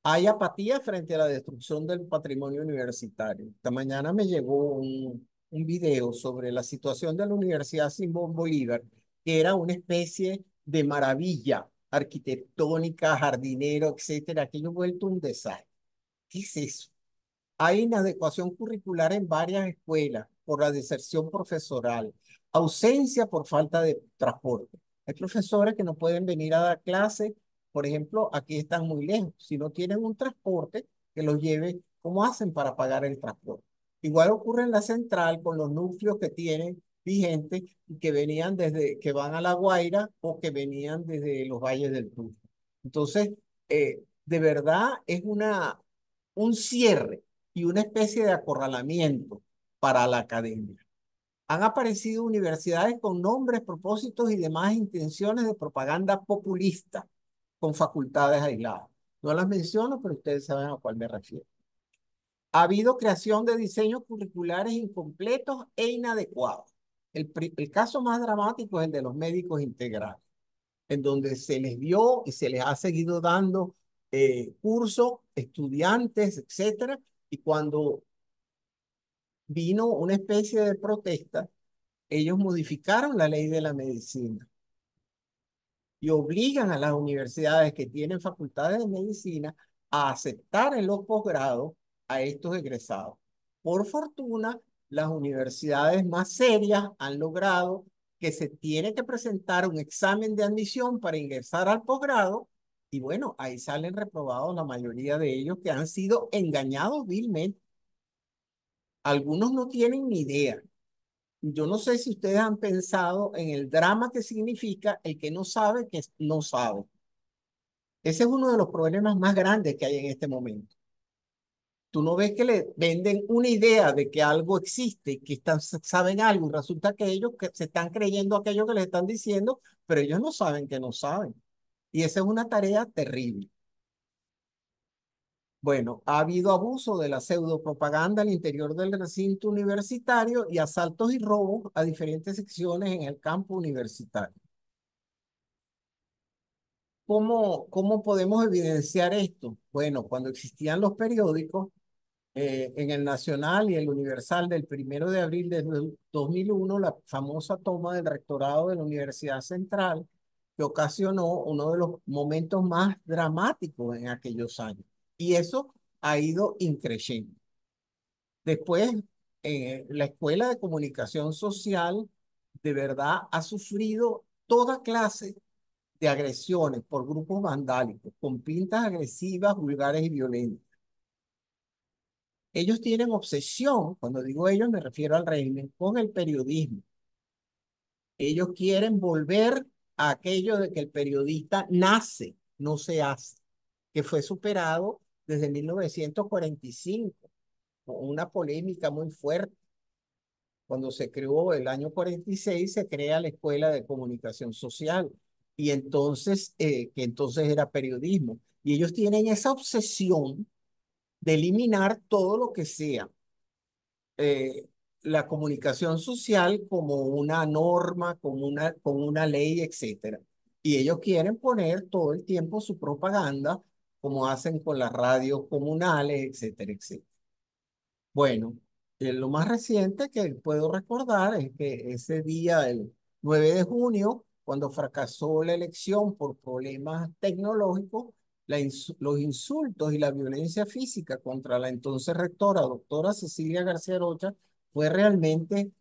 Hay apatía frente a la destrucción del patrimonio universitario. Esta mañana me llegó un video sobre la situación de la Universidad Simón Bolívar, que era una especie de maravilla arquitectónica, jardinero, etcétera. Aquello vuelto un desastre. ¿Qué es eso? Hay inadecuación curricular en varias escuelas por la deserción profesoral, ausencia por falta de transporte. Hay profesores que no pueden venir a dar clase, por ejemplo, aquí están muy lejos. Si no tienen un transporte que los lleve, ¿cómo hacen para pagar el transporte? Igual ocurre en la central con los núcleos que tienen vigentes y que venían desde, que van a La Guaira o que venían desde los valles del Tur. Entonces, de verdad es un cierre y una especie de acorralamiento para la academia. Han aparecido universidades con nombres, propósitos y demás intenciones de propaganda populista con facultades aisladas. No las menciono, pero ustedes saben a cuál me refiero. Ha habido creación de diseños curriculares incompletos e inadecuados. El caso más dramático es el de los médicos integrales, en donde se les dio y se les ha seguido dando cursos, estudiantes, etcétera, y cuando vino una especie de protesta, ellos modificaron la ley de la medicina y obligan a las universidades que tienen facultades de medicina a aceptar en los posgrados a estos egresados. Por fortuna, las universidades más serias han logrado que se tiene que presentar un examen de admisión para ingresar al posgrado y bueno, ahí salen reprobados la mayoría de ellos que han sido engañados vilmente. Algunos no tienen ni idea. Yo no sé si ustedes han pensado en el drama que significa el que no sabe que no sabe. Ese es uno de los problemas más grandes que hay en este momento. Tú no ves que le venden una idea de que algo existe, que saben algo, y resulta que ellos que se están creyendo aquello que les están diciendo, pero ellos no saben que no saben. Y esa es una tarea terrible. Bueno, ha habido abuso de la pseudopropaganda al interior del recinto universitario y asaltos y robos a diferentes secciones en el campo universitario. ¿Cómo podemos evidenciar esto? Bueno, cuando existían los periódicos, en el Nacional y el Universal del 1 de abril de 2001, la famosa toma del rectorado de la Universidad Central, que ocasionó uno de los momentos más dramáticos en aquellos años. Y eso ha ido increciendo. Después, la Escuela de Comunicación Social de verdad ha sufrido toda clase de agresiones por grupos vandálicos, con pintas agresivas, vulgares y violentas. Ellos tienen obsesión, cuando digo ellos me refiero al régimen, con el periodismo. Ellos quieren volver a aquello de que el periodista nace, no se hace, que fue superado desde 1945, con una polémica muy fuerte. Cuando se creó el año 46, se crea la Escuela de Comunicación Social, y entonces, que entonces era periodismo. Y ellos tienen esa obsesión de eliminar todo lo que sea eh, la comunicación social como una norma, como una ley, etcétera. Y ellos quieren poner todo el tiempo su propaganda, como hacen con las radios comunales, etcétera, etcétera. Bueno, lo más reciente que puedo recordar es que ese día, el 9 de junio, cuando fracasó la elección por problemas tecnológicos, los insultos y la violencia física contra la entonces rectora, doctora Cecilia García Rocha, fue realmente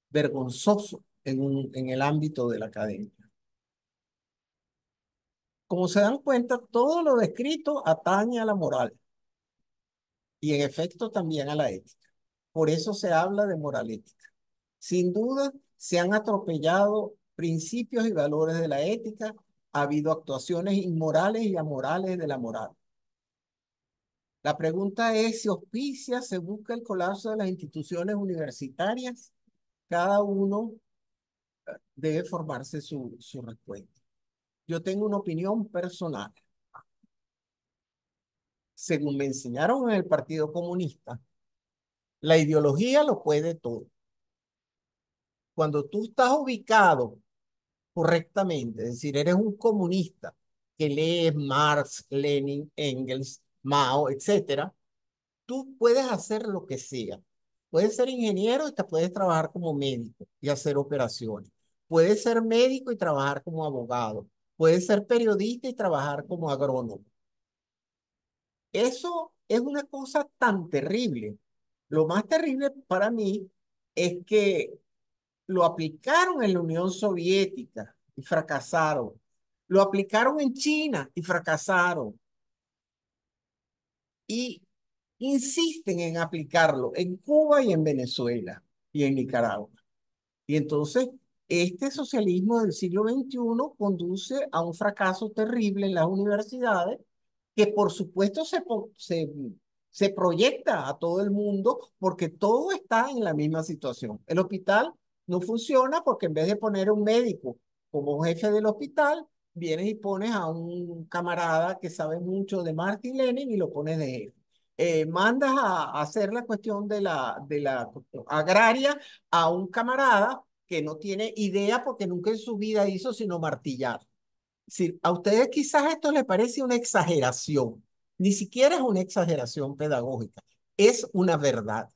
vergonzoso en el ámbito de la academia. Como se dan cuenta, todo lo descrito atañe a la moral y en efecto también a la ética. Por eso se habla de moral ética. Sin duda, se han atropellado principios y valores de la ética, ha habido actuaciones inmorales y amorales de la moral. La pregunta es si auspicia, se busca el colapso de las instituciones universitarias. Cada uno debe formarse su respuesta. Yo tengo una opinión personal. Según me enseñaron en el Partido Comunista, la ideología lo puede todo. Cuando tú estás ubicado correctamente, es decir, eres un comunista que lees Marx, Lenin, Engels, Mao, etcétera, tú puedes hacer lo que sea. Puedes ser ingeniero y te puedes trabajar como médico y hacer operaciones. Puedes ser médico y trabajar como abogado. Puedes ser periodista y trabajar como agrónomo. Eso es una cosa tan terrible. Lo más terrible para mí es que lo aplicaron en la Unión Soviética y fracasaron. Lo aplicaron en China y fracasaron. Y insisten en aplicarlo en Cuba y en Venezuela y en Nicaragua. Y entonces, este socialismo del siglo XXI conduce a un fracaso terrible en las universidades que por supuesto se proyecta a todo el mundo porque todo está en la misma situación. El hospital no funciona porque en vez de poner un médico como jefe del hospital, vienes y pones a un camarada que sabe mucho de Marx y Lenin y lo pones de jefe. Mandas a hacer la cuestión de la agraria a un camarada que no tiene idea porque nunca en su vida hizo sino martillar. Si a ustedes quizás esto les parece una exageración, ni siquiera es una exageración pedagógica, es una verdad.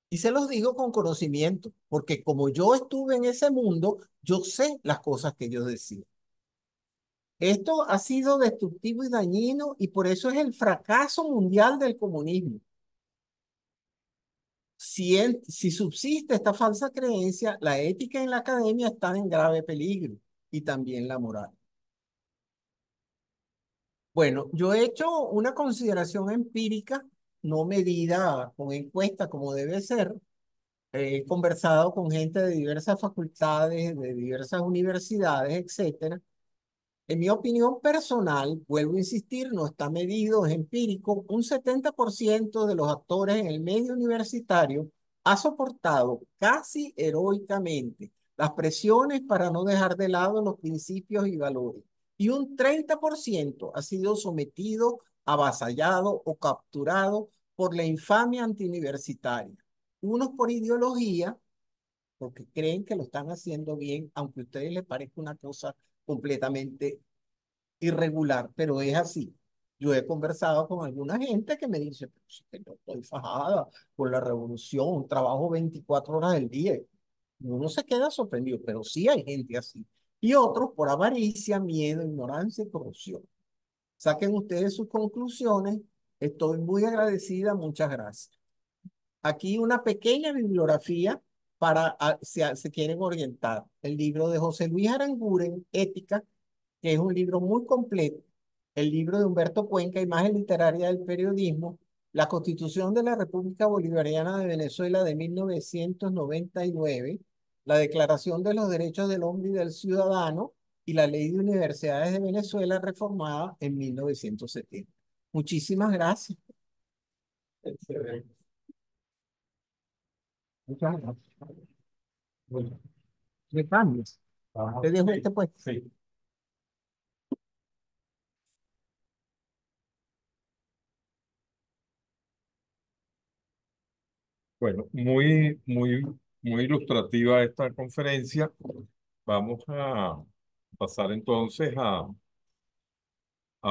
Y se los digo con conocimiento, porque como yo estuve en ese mundo, yo sé las cosas que yo decía. Esto ha sido destructivo y dañino y por eso es el fracaso mundial del comunismo. Si subsiste esta falsa creencia, la ética en la academia está en grave peligro y también la moral. Bueno, yo he hecho una consideración empírica, no medida con encuesta como debe ser. He conversado con gente de diversas facultades, de diversas universidades, etcétera. En mi opinión personal, vuelvo a insistir, no está medido, es empírico, un 70% de los actores en el medio universitario ha soportado casi heroicamente las presiones para no dejar de lado los principios y valores. Y un 30% ha sido sometido, avasallado o capturado por la infamia antiuniversitaria. Unos por ideología, porque creen que lo están haciendo bien, aunque a ustedes les parezca una cosa completamente irregular, pero es así. Yo he conversado con alguna gente que me dice, pero si que yo estoy fajada por la revolución, trabajo 24 horas del día. Y uno se queda sorprendido, pero sí hay gente así. Y otros por avaricia, miedo, ignorancia y corrupción. Saquen ustedes sus conclusiones. Estoy muy agradecida. Muchas gracias. Aquí una pequeña bibliografía para si se quieren orientar. El libro de José Luis Aranguren, Ética, que es un libro muy completo, el libro de Humberto Cuenca, Imagen literaria del periodismo, la Constitución de la República Bolivariana de Venezuela de 1999, la Declaración de los Derechos del Hombre y del Ciudadano y la Ley de Universidades de Venezuela reformada en 1970. Muchísimas gracias. Excelente. Muchas gracias. Bueno, ¿me cambias? Te dejo Sí, este pues. sí. Bueno, muy ilustrativa esta conferencia. Vamos a pasar entonces a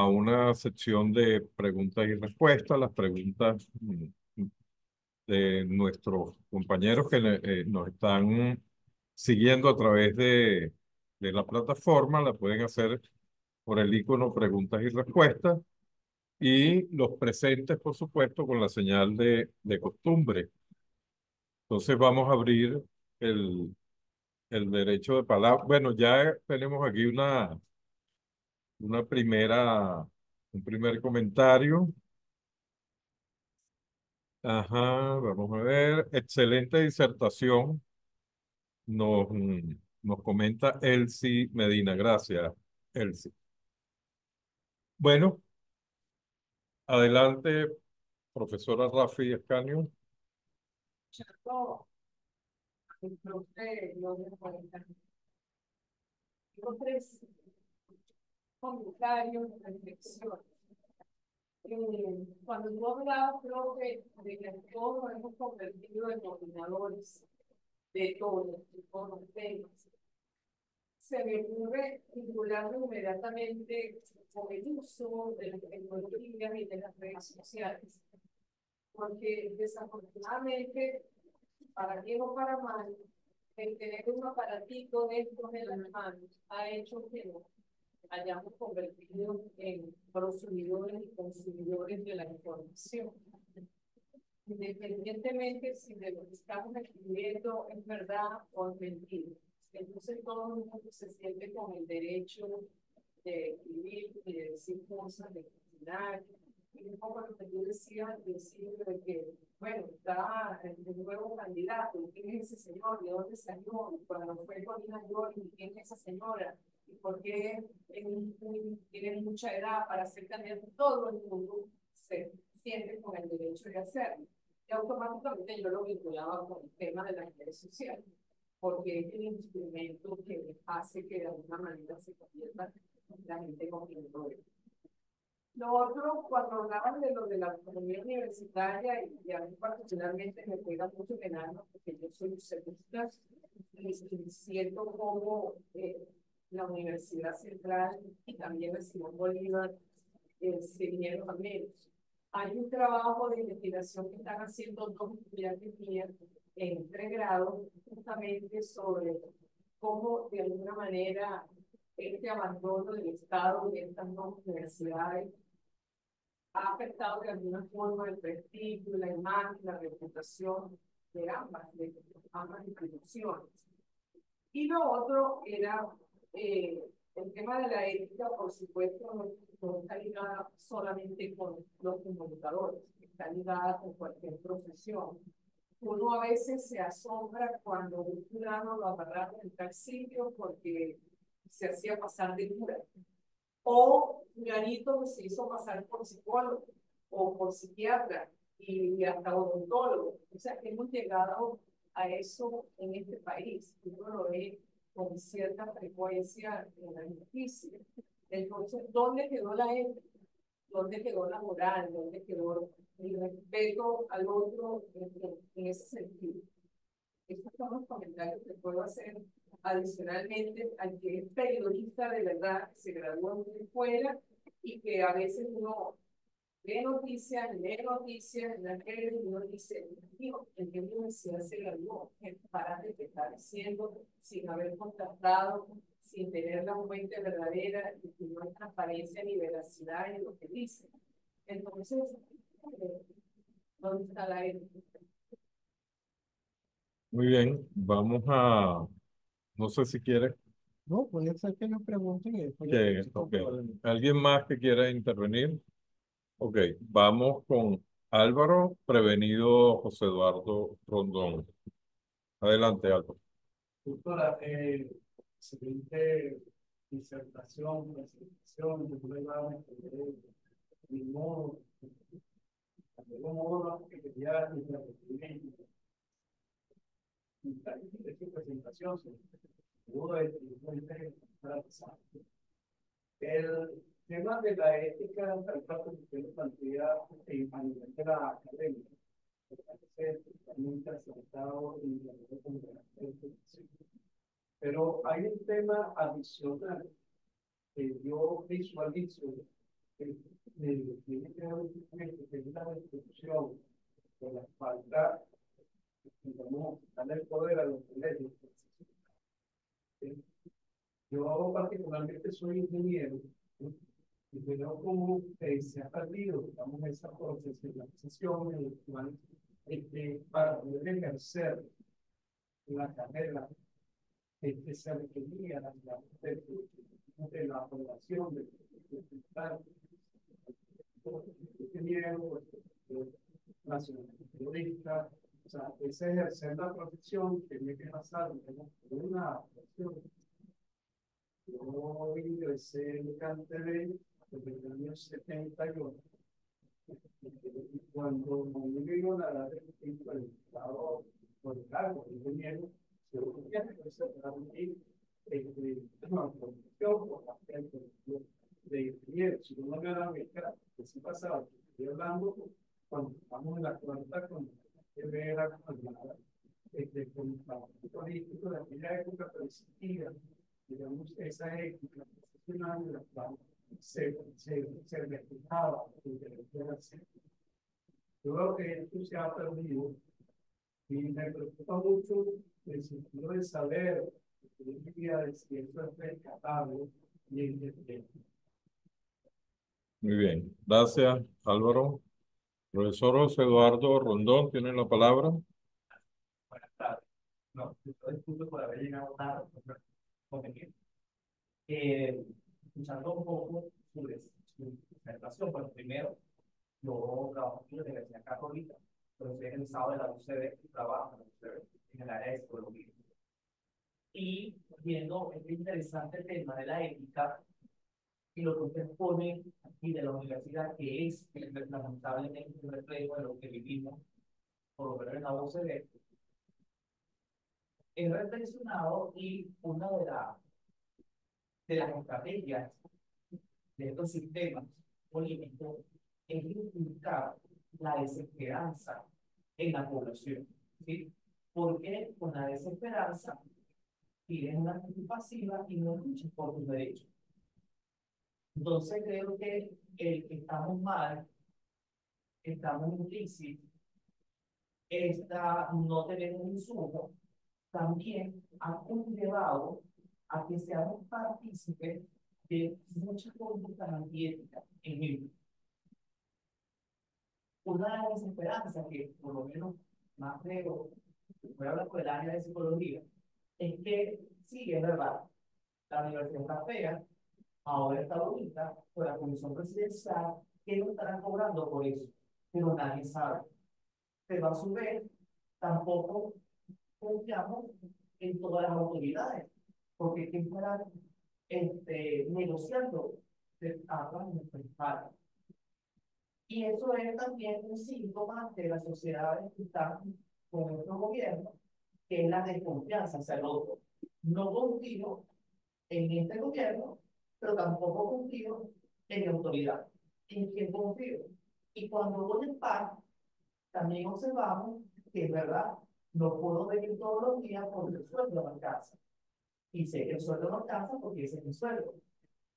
una sección de preguntas y respuestas. Las preguntas de nuestros compañeros que nos están siguiendo a través de la plataforma, la pueden hacer por el icono preguntas y respuestas. Y los presentes, por supuesto, con la señal de costumbre. Entonces vamos a abrir el, el derecho de palabra. Bueno, ya tenemos aquí una un primer comentario. Ajá, vamos a ver. Excelente disertación. Nos comenta Elsie Medina. Gracias, Elsie. Bueno, adelante, profesora Rafi Escanio. Cierto, el profe no me cuenta. Tengo tres comentarios, reflexiones. Cuando yo hablaba, profe, de que todos nos hemos convertido en dominadores de todos los temas, se me ocurre vincularlo inmediatamente con el uso de las tecnologías y de las redes sociales. Porque desafortunadamente, para bien o para mal, el tener un aparatito de estos en las manos ha hecho que nos hayamos convertido en prosumidores y consumidores de la información. Independientemente si de lo que estamos escribiendo es verdad o es mentira. Entonces todo el mundo se siente con el derecho de escribir y de decir cosas, de opinar. Y un poco lo que yo decía al principio de que, bueno, está el nuevo candidato, ¿quién es ese señor? ¿De dónde salió? Cuando fue Corina Joy, ¿quién es esa señora? ¿Y por qué tiene mucha edad para ser candidato? Todo el mundo se siente con el derecho de hacerlo. Y automáticamente yo lo vinculaba con el tema de las redes sociales. porque es el instrumento que hace que de alguna manera se convierta la gente en opinadores. Lo otro, cuando hablaban de lo de la autonomía universitaria, y a mí particularmente me pega mucho en el alma, porque yo soy ucedista, y siento como la Universidad Central y también la Simón Bolívar se vinieron a menos. Hay un trabajo de investigación que están haciendo dos estudiantes mías en pregrado, justamente sobre cómo de alguna manera este abandono del Estado de estas dos universidades ha afectado de alguna forma el prestigio, la imagen, la reputación de ambas instituciones. Y lo otro era el tema de la ética, por supuesto, no está ligada solamente con los comunicadores, está ligada con cualquier profesión. Uno a veces se asombra cuando un fulano lo agarra en tal sitio porque se hacía pasar de cura. O fulanito se hizo pasar por psicólogo o por psiquiatra y hasta odontólogo. O sea, hemos llegado a eso en este país. Uno lo ve con cierta frecuencia en la noticia. Entonces, ¿dónde quedó la ética? ¿Dónde quedó la moral? ¿Dónde quedó el respeto al otro en ese sentido? Estos son los comentarios que puedo hacer adicionalmente al que es periodista de verdad, que se graduó en una escuela y que a veces uno lee noticias, en la tele y uno dice, digo, ¿en qué universidad se graduó? ¿Qué disparate que está diciendo sin haber contactado, sin tener la fuente verdadera y que no hay transparencia ni veracidad en lo que dice? Entonces, ¿dónde está la ética? Muy bien, vamos a, no sé si quieres No, puede ser que nos pregunten y después yo que, contesto ok, probablemente. ¿alguien más que quiera intervenir? Ok, vamos con Álvaro, prevenido José Eduardo Rondón. Adelante, Álvaro. Doctora, excelente disertación, presentación, de prueba, de modo, de algún modo que quería intervenir en su presentación, seguro de que el tema de la ética, tal cual como usted lo plantea a nivel de la academia, me parece muy interesantado y de acuerdo con la información. Pero hay un tema adicional que yo visualizo que tiene que ver justamente con la destrucción de la falta, digamos, darle el poder a los colegios. Yo particularmente soy ingeniero, ¿sí? Y veo cómo se ha perdido, digamos, esa profesionalización en la cual para poder ejercer la carrera se requería de la aprobación de ingeniero, nacionalista, o sea, ese ejercer la profesión tiene que pasar por una profesión. Yo ingresé en Canterbury en el año 71. Y cuando me vino la edad del estado por el cargo de ingeniero, yo tenía que presentar mi profesión por la gente de ingeniero. Si uno no me da mi cara, que sí pasaba, estoy hablando cuando estamos en la cuarta con que era con el trabajo político de aquella época, pero existía, digamos, esa ética profesional en la cual se reflejaba la inteligencia. Yo creo que esto se ha perdido y me preocupa mucho el sentido de saber, de si esto es rescatable y entendible. Muy bien, gracias, Álvaro. Profesor José Eduardo Rondón, tiene la palabra. Buenas tardes. No, yo disculpo por haber llegado tarde, escuchando un poco su presentación, bueno, primero, yo trabajo en la Universidad Católica, pero soy egresado de la UCB y trabajo en la UCB en el área de psicología. Y viendo este interesante tema de la ética y lo que usted pone aquí de la universidad, que es lamentablemente un reflejo de lo que vivimos, por lo menos en la UCB, es reflexionado y una de las estrategias de estos sistemas políticos es inculcar la desesperanza en la población, ¿sí? Porque con la desesperanza tienes una actitud pasiva y no luchas por tus derechos. Entonces creo que estamos mal, estamos en crisis, no tenemos insumo, también ha conllevado a que seamos partícipes de muchas conductas antiéticas. Ejemplo, una de las esperanzas que por lo menos más veo, voy a hablar con el área de psicología, es que sí, es verdad, la universidad está fea, ahora está bonita, por la comisión presidencial, que no estarán cobrando por eso, pero nadie sabe. Pero a su vez, tampoco confiamos en todas las autoridades, porque ¿quién estará negociando de armas nuestras? Y eso es también un síntoma de las sociedades que están con nuestro gobierno, que es la desconfianza hacia el otro. No confío en este gobierno, pero tampoco confío en la autoridad. ¿En quién confío? Y cuando voy en paz, también observamos que es verdad, no puedo venir todos los días porque el sueldo no alcanza. Y sé que el sueldo no alcanza porque ese es mi sueldo.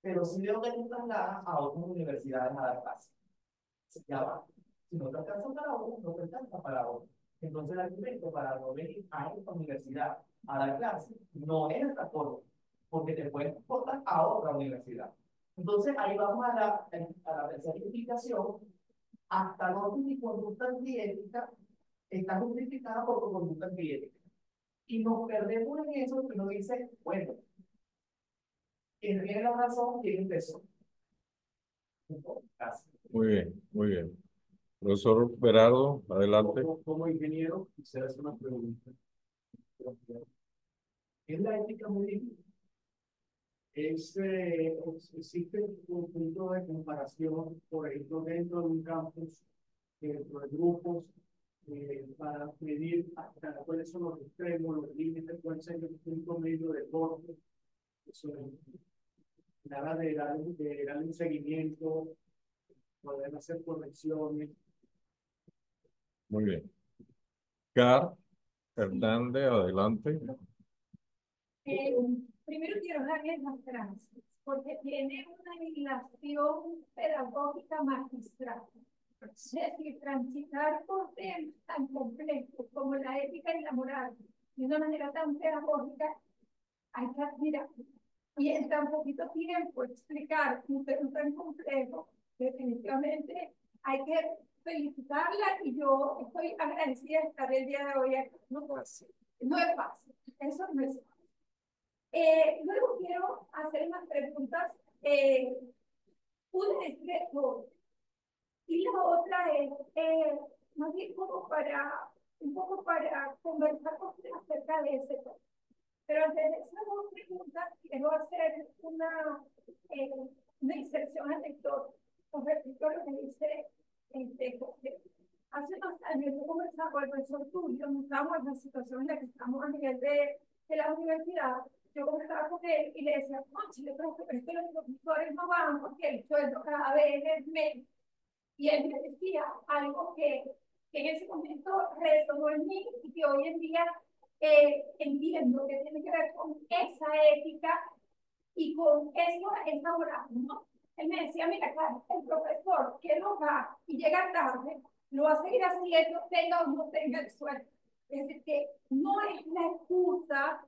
Pero si veo que me trasladan a otras universidades a dar clases. Ya va. Si no te alcanza para uno, no te alcanza para otro. Entonces el argumento para no venir a esta universidad a dar clases no es el 14, porque te pueden exportar a otra universidad. Entonces ahí vamos a la tercera implicación, hasta donde mi conducta antiética está justificada por tu conducta antiética. Y nos perdemos en eso que uno dice, bueno, quien tiene la razón tiene peso. Muy bien, muy bien. Profesor Berardo, adelante. Como ingeniero, quisiera hacer una pregunta. ¿Es la ética muy difícil? Existe un punto de comparación, por ejemplo, dentro de un campus, dentro de grupos, para medir hasta cuáles son los extremos, los límites, cuál es el punto medio de corte, eso nada de darle un seguimiento, poder hacer correcciones. Muy bien. Car Hernández, adelante. Eh, Primero quiero darles las gracias porque tiene una legislación pedagógica magistral. Es decir, transitar por temas tan complejos como la ética y la moral de una manera tan pedagógica, hay que admirar. Y en tan poquito tiempo explicar un tema tan complejo, definitivamente hay que felicitarla y yo estoy agradecida de estar el día de hoy aquí. No es fácil, eso no es fácil. Luego quiero hacer unas preguntas. Una es de todo. Y la otra es, más bien como un poco para conversar con usted acerca de ese tema. Pero antes de esas dos preguntas, quiero hacer eh, una inserción al lector con respecto a lo que dice José. Hace unos años yo conversaba con el profesor Tulio, no estábamos en la situación en la que estamos a nivel de la universidad. Yo conversaba con él y le decía, no, Chile, pero es que los profesores no van porque el sueldo cada vez es menos. Y él me decía algo que en ese momento resonó en mí y que hoy en día entiendo que tiene que ver con esa ética y con eso es moral, ¿no? Él me decía, mira, claro, el profesor que no va y llega tarde, lo va a seguir haciendo, tenga o no tenga el sueldo. Es decir, que no es la excusa,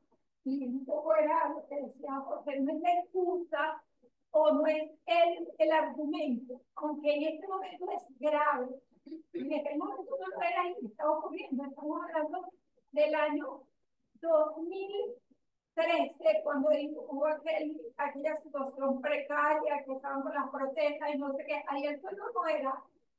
y un poco era lo que decía José, no es la excusa o no es el argumento, aunque en este momento es grave. En este momento no lo era y está ocurriendo. Estamos hablando del año 2013, cuando hubo aquella situación precaria, que estaban con las protestas y no sé qué. Ahí el sueldo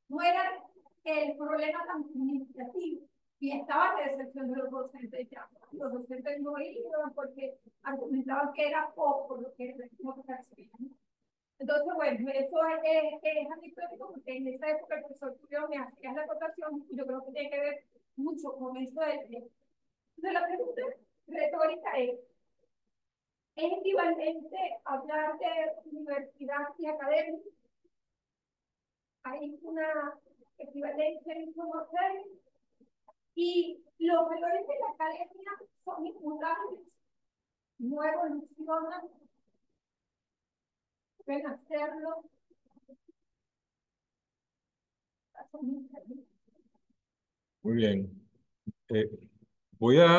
no era el problema tan significativo. Y estaba la decepción de los docentes ya. Los docentes no iban porque argumentaban que era poco lo que recibían. Entonces, bueno, eso es anecdótico porque en esa época el profesor Tulio me hacía la acotación y yo creo que tiene que ver mucho con eso de la pregunta retórica es equivalente a hablar de universidad y academia. Hay una equivalencia en conocer y los valores de la academia son inmutables, no evolucionan, pueden hacerlo. Muy bien. Eh,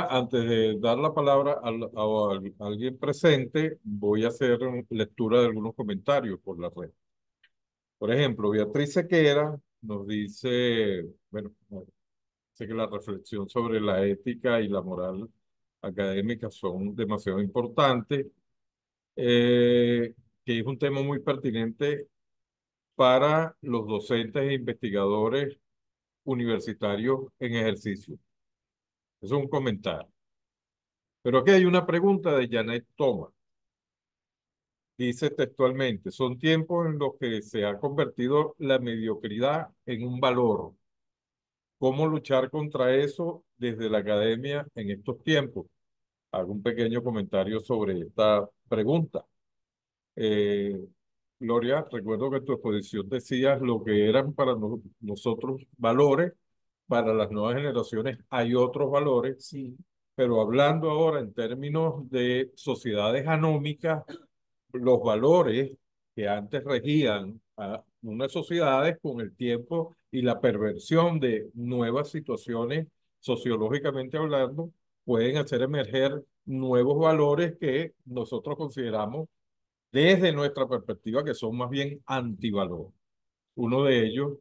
antes de dar la palabra a alguien presente, voy a hacer lectura de algunos comentarios por la red. Por ejemplo, Beatriz Sequera nos dice, bueno, sé que la reflexión sobre la ética y la moral académica son demasiado importantes, que es un tema muy pertinente para los docentes e investigadores universitarios en ejercicio. Eso es un comentario. Pero aquí hay una pregunta de Janet Thomas. Dice textualmente, son tiempos en los que se ha convertido la mediocridad en un valor. ¿Cómo luchar contra eso desde la academia en estos tiempos? Hago un pequeño comentario sobre esta pregunta. Eh, Gloria, recuerdo que en tu exposición decías lo que eran para nosotros valores, para las nuevas generaciones hay otros valores, Sí, pero hablando ahora en términos de sociedades anómicas, los valores que antes regían a unas sociedades con el tiempo y la perversión de nuevas situaciones sociológicamente hablando, pueden hacer emerger nuevos valores que nosotros consideramos desde nuestra perspectiva que son más bien antivalores. Uno de ellos,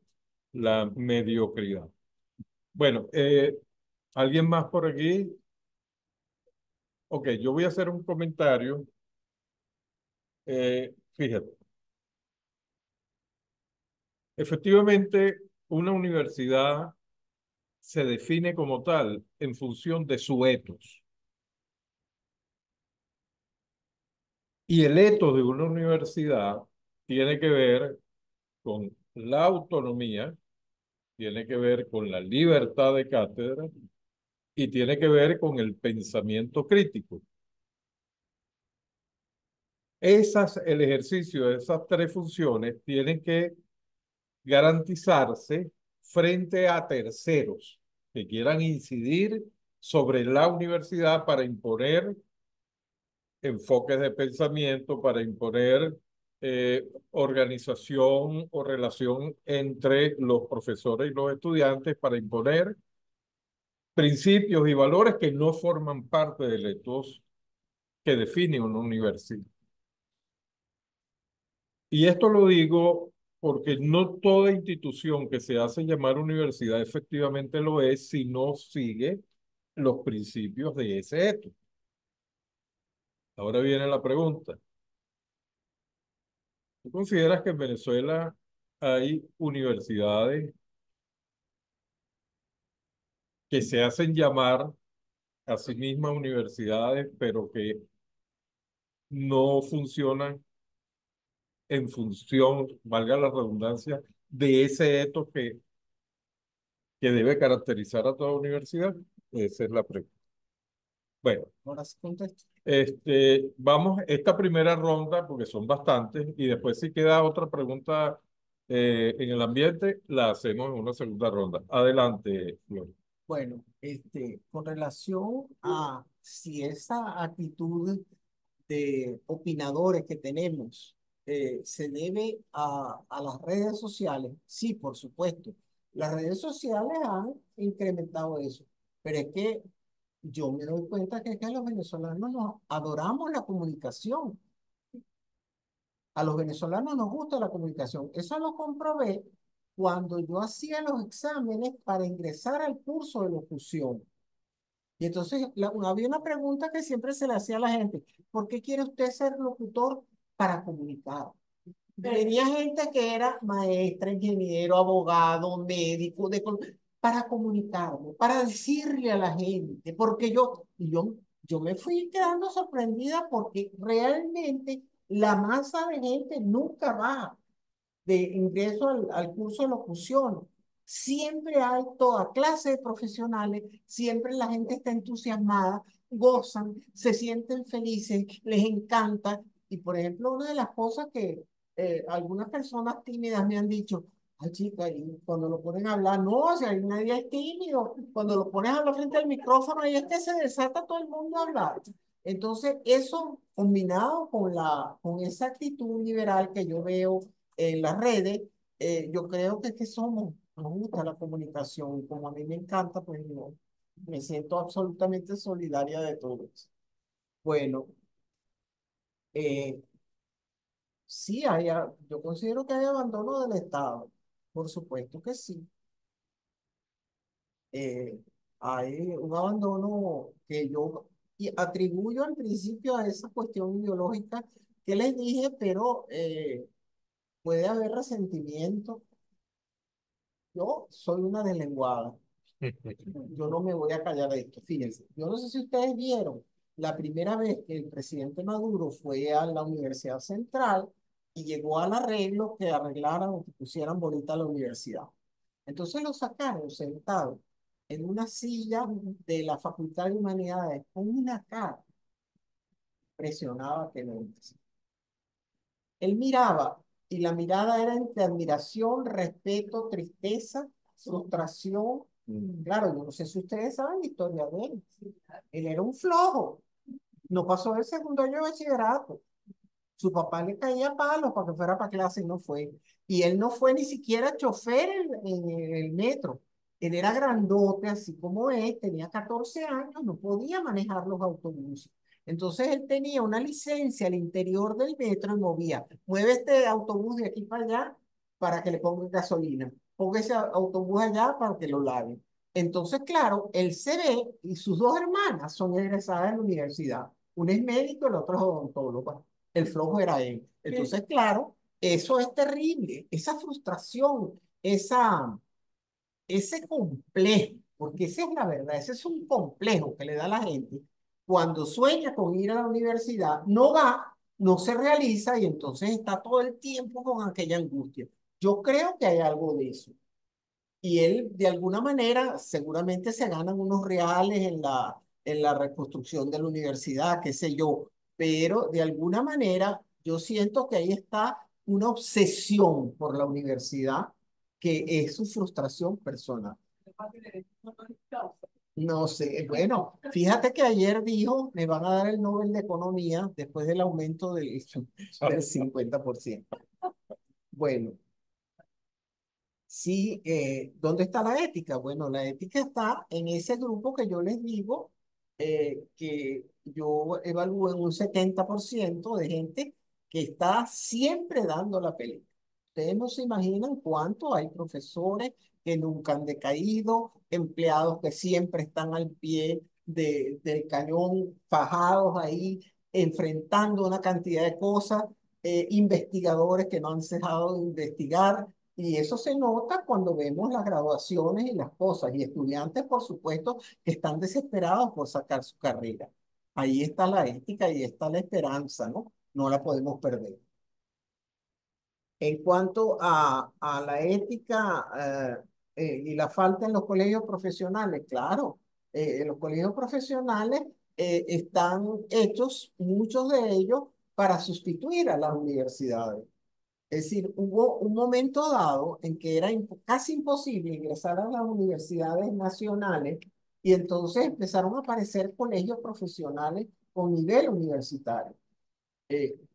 la mediocridad. Bueno, ¿alguien más por aquí? Ok, yo voy a hacer un comentario. Fíjate, efectivamente, una universidad se define como tal en función de su etos. Y el etos de una universidad tiene que ver con la autonomía, tiene que ver con la libertad de cátedra y tiene que ver con el pensamiento crítico. El ejercicio de esas tres funciones tienen que garantizarse frente a terceros que quieran incidir sobre la universidad para imponer enfoques de pensamiento, para imponer organización o relación entre los profesores y los estudiantes, para imponer principios y valores que no forman parte del ethos que define una universidad. Y esto lo digo porque no toda institución que se hace llamar universidad efectivamente lo es si no sigue los principios de ese ethos. Ahora viene la pregunta. ¿Tú consideras que en Venezuela hay universidades que se hacen llamar a sí mismas universidades, pero que no funcionan en función, valga la redundancia, de ese ethos que debe caracterizar a toda universidad? Esa es la pregunta. Bueno, ahora sí contesto. vamos esta primera ronda, porque son bastantes, y después si queda otra pregunta en el ambiente, la hacemos en una segunda ronda. Adelante, Flor. Bueno, con relación a si esa actitud de opinadores que tenemos se debe a las redes sociales, sí, por supuesto. Las redes sociales han incrementado eso, pero es que yo me doy cuenta que es que los venezolanos nos adoramos la comunicación. A los venezolanos nos gusta la comunicación. Eso lo comprobé cuando yo hacía los exámenes para ingresar al curso de locución. Y entonces había una pregunta que siempre se le hacía a la gente: ¿por qué quiere usted ser locutor? Para comunicar. Venía gente que era maestra, ingeniero, abogado, médico, para comunicarme, para decirle a la gente, porque yo me fui quedando sorprendida porque realmente la masa de gente nunca va de ingreso al curso de locución. siempre hay toda clase de profesionales, siempre la gente está entusiasmada, gozan, se sienten felices, les encanta. Y por ejemplo, una de las cosas que algunas personas tímidas me han dicho, ay chica, y cuando lo ponen a hablar, no, o sea, nadie es tímido, cuando lo pones a hablar frente al micrófono, ahí es que se desata todo el mundo a hablar. Entonces, eso combinado con con esa actitud liberal que yo veo en las redes, yo creo que es que somos, nos gusta la comunicación, como a mí me encanta, pues yo me siento absolutamente solidaria de todos. Bueno, eh, sí yo considero que hay abandono del Estado, por supuesto que sí. Eh, Hay un abandono que yo atribuyo al principio a esa cuestión ideológica que les dije, pero puede haber resentimiento. Yo soy una deslenguada. Yo no me voy a callar de esto. Fíjense, yo no sé si ustedes vieron la primera vez que el presidente Maduro fue a la Universidad Central y llegó al arreglo que arreglaran o que pusieran bonita la universidad. Entonces lo sacaron sentado en una silla de la Facultad de Humanidades con una cara presionada que no empezó. Él miraba y la mirada era entre admiración, respeto, tristeza, frustración. Claro, yo no sé si ustedes saben la historia de él. Él era un flojo. No pasó el segundo año de bachillerato. Su papá le caía palos para que fuera para clase y no fue. Y él no fue ni siquiera chofer en el metro. Él era grandote, así como es, tenía 14 años, no podía manejar los autobuses. Entonces él tenía una licencia al interior del metro y movía, mueve este autobús de aquí para allá para que le ponga gasolina, ponga ese autobús allá para que lo lave. Entonces, claro, él se ve y sus dos hermanas son egresadas de la universidad. Una es médico y la otra es odontóloga. El flojo era él. Entonces, claro, eso es terrible, esa frustración, ese complejo, porque esa es la verdad, ese es un complejo que le da a la gente. Cuando sueña con ir a la universidad, no va, no se realiza y entonces está todo el tiempo con aquella angustia. Yo creo que hay algo de eso. Y él, de alguna manera, seguramente se ganan unos reales en en la reconstrucción de la universidad, qué sé yo, pero de alguna manera yo siento que ahí está una obsesión por la universidad que es su frustración personal. No sé, bueno, fíjate que ayer dijo, me van a dar el Nobel de Economía después del aumento del 50%. Bueno. Sí, ¿dónde está la ética? Bueno, la ética está en ese grupo que yo les digo, que yo evalúo en un 70% de gente que está siempre dando la pelea. Ustedes no se imaginan cuánto hay profesores que nunca han decaído, empleados que siempre están al pie del cañón, fajados ahí, enfrentando una cantidad de cosas, investigadores que no han cesado de investigar y eso se nota cuando vemos las graduaciones y las cosas, y estudiantes, por supuesto, que están desesperados por sacar su carrera. Ahí está la ética y está la esperanza, ¿no? No la podemos perder. En cuanto a la ética y la falta en los colegios profesionales, claro, en los colegios profesionales están hechos, muchos de ellos, para sustituir a las universidades. Es decir, hubo un momento dado en que era casi imposible ingresar a las universidades nacionales y entonces empezaron a aparecer colegios profesionales con nivel universitario.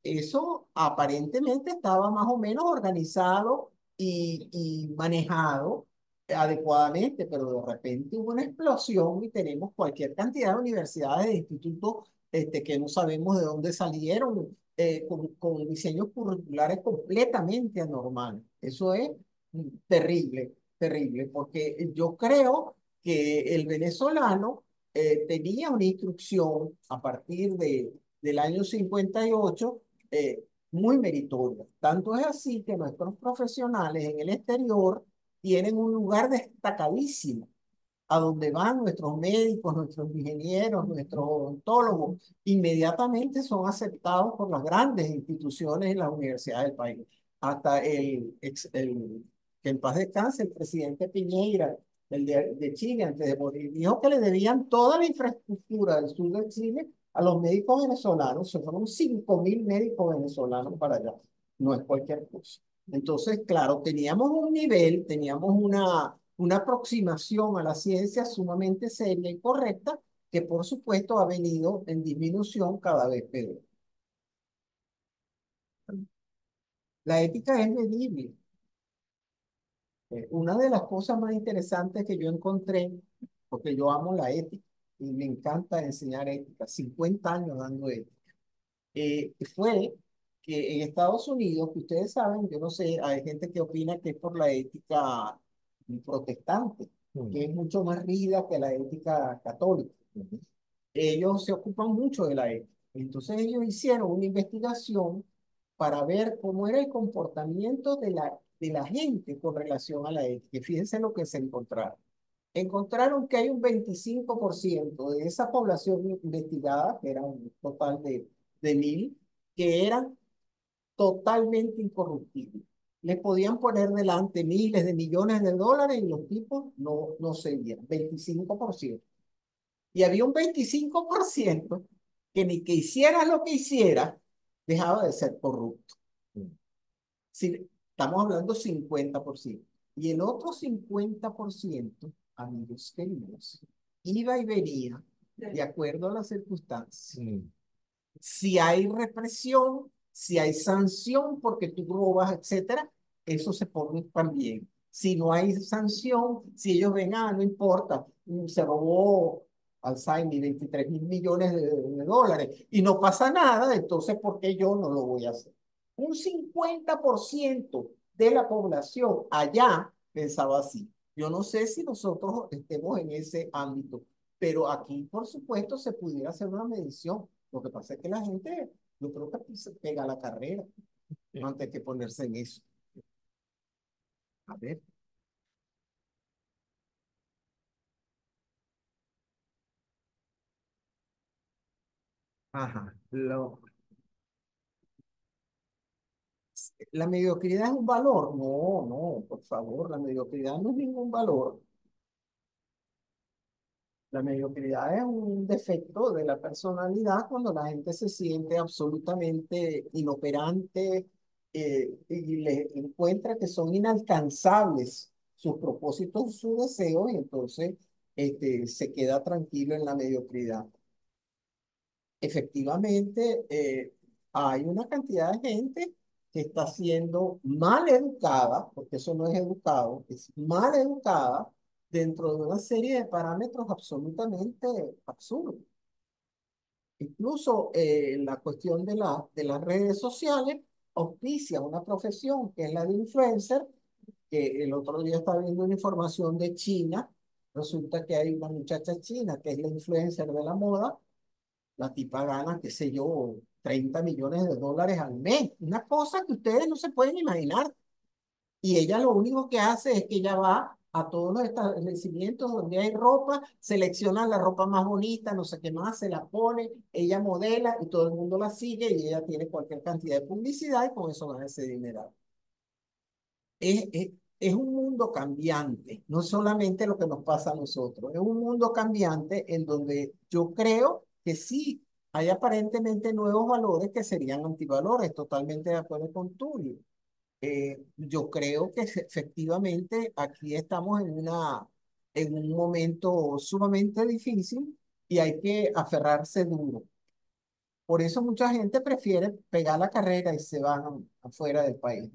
Eso aparentemente estaba más o menos organizado y manejado adecuadamente, pero de repente hubo una explosión y tenemos cualquier cantidad de universidades, de institutos que no sabemos de dónde salieron, con diseños curriculares completamente anormales. Eso es terrible, terrible, porque yo creo que el venezolano tenía una instrucción a partir del año 58 muy meritoria. Tanto es así que nuestros profesionales en el exterior tienen un lugar destacadísimo a donde van nuestros médicos, nuestros ingenieros, nuestros odontólogos, inmediatamente son aceptados por las grandes instituciones en las universidades del país. Hasta que en paz descanse, el presidente Piñera, de Chile, antes de morir, dijo que le debían toda la infraestructura del sur de Chile a los médicos venezolanos. Se fueron 5.000 médicos venezolanos para allá. No es cualquier cosa. Entonces, claro, teníamos un nivel, teníamos una aproximación a la ciencia sumamente seria y correcta, que por supuesto ha venido en disminución cada vez peor. La ética es medible. Una de las cosas más interesantes que yo encontré, porque yo amo la ética y me encanta enseñar ética, 50 años dando ética, fue que en Estados Unidos, que ustedes saben, yo no sé, hay gente que opina que es por la ética protestante, que es mucho más rígida que la ética católica. Ellos se ocupan mucho de la ética. Entonces ellos hicieron una investigación para ver cómo era el comportamiento de la gente con relación a la ética. Y fíjense lo que se encontraron. Encontraron que hay un 25% de esa población investigada, que era un total de 1.000, que eran totalmente incorruptibles. Les podían poner delante miles de millones de dólares y los tipos no cedían, 25%. Y había un 25% que ni que hiciera lo que hiciera, dejaba de ser corrupto. Si, estamos hablando 50%. Y el otro 50%, amigos queridos, iba y venía de acuerdo a las circunstancias. Si hay represión, si hay sanción porque tú robas, etcétera, eso se pone también. Si no hay sanción, si ellos ven, no importa, se robó Alzheimer 23.000 millones de dólares y no pasa nada, entonces ¿por qué yo no lo voy a hacer? Un 50% de la población allá pensaba así. Yo no sé si nosotros estemos en ese ámbito, pero aquí, por supuesto, se pudiera hacer una medición. Lo que pasa es que la gente, yo creo que se pega a la carrera antes que ponerse en eso. A ver. Ajá. ¿La mediocridad es un valor? No, no, por favor, la mediocridad no es ningún valor. La mediocridad es un defecto de la personalidad cuando la gente se siente absolutamente inoperante y le encuentra que son inalcanzables sus propósitos, sus deseos, y entonces se queda tranquilo en la mediocridad. Efectivamente, hay una cantidad de gente que está siendo mal educada, porque eso no es educado, es mal educada dentro de una serie de parámetros absolutamente absurdos. Incluso la cuestión de las redes sociales auspicia una profesión que es la de influencer, que el otro día estaba viendo una información de China. Resulta que hay una muchacha china que es la influencer de la moda. La tipa gana, qué sé yo, 30 millones de dólares al mes. Una cosa que ustedes no se pueden imaginar. Y ella lo único que hace es que ella va a todos los establecimientos donde hay ropa, selecciona la ropa más bonita, no sé qué más, se la pone, ella modela y todo el mundo la sigue y ella tiene cualquier cantidad de publicidad y con eso gana ese dinero. Es, es, es un mundo cambiante, no solamente lo que nos pasa a nosotros, es un mundo cambiante en donde yo creo que sí hay aparentemente nuevos valores que serían antivalores, totalmente de acuerdo con Tulio. Yo creo que efectivamente aquí estamos en un momento sumamente difícil y hay que aferrarse duro. Por eso mucha gente prefiere pegar la carrera y se van afuera del país,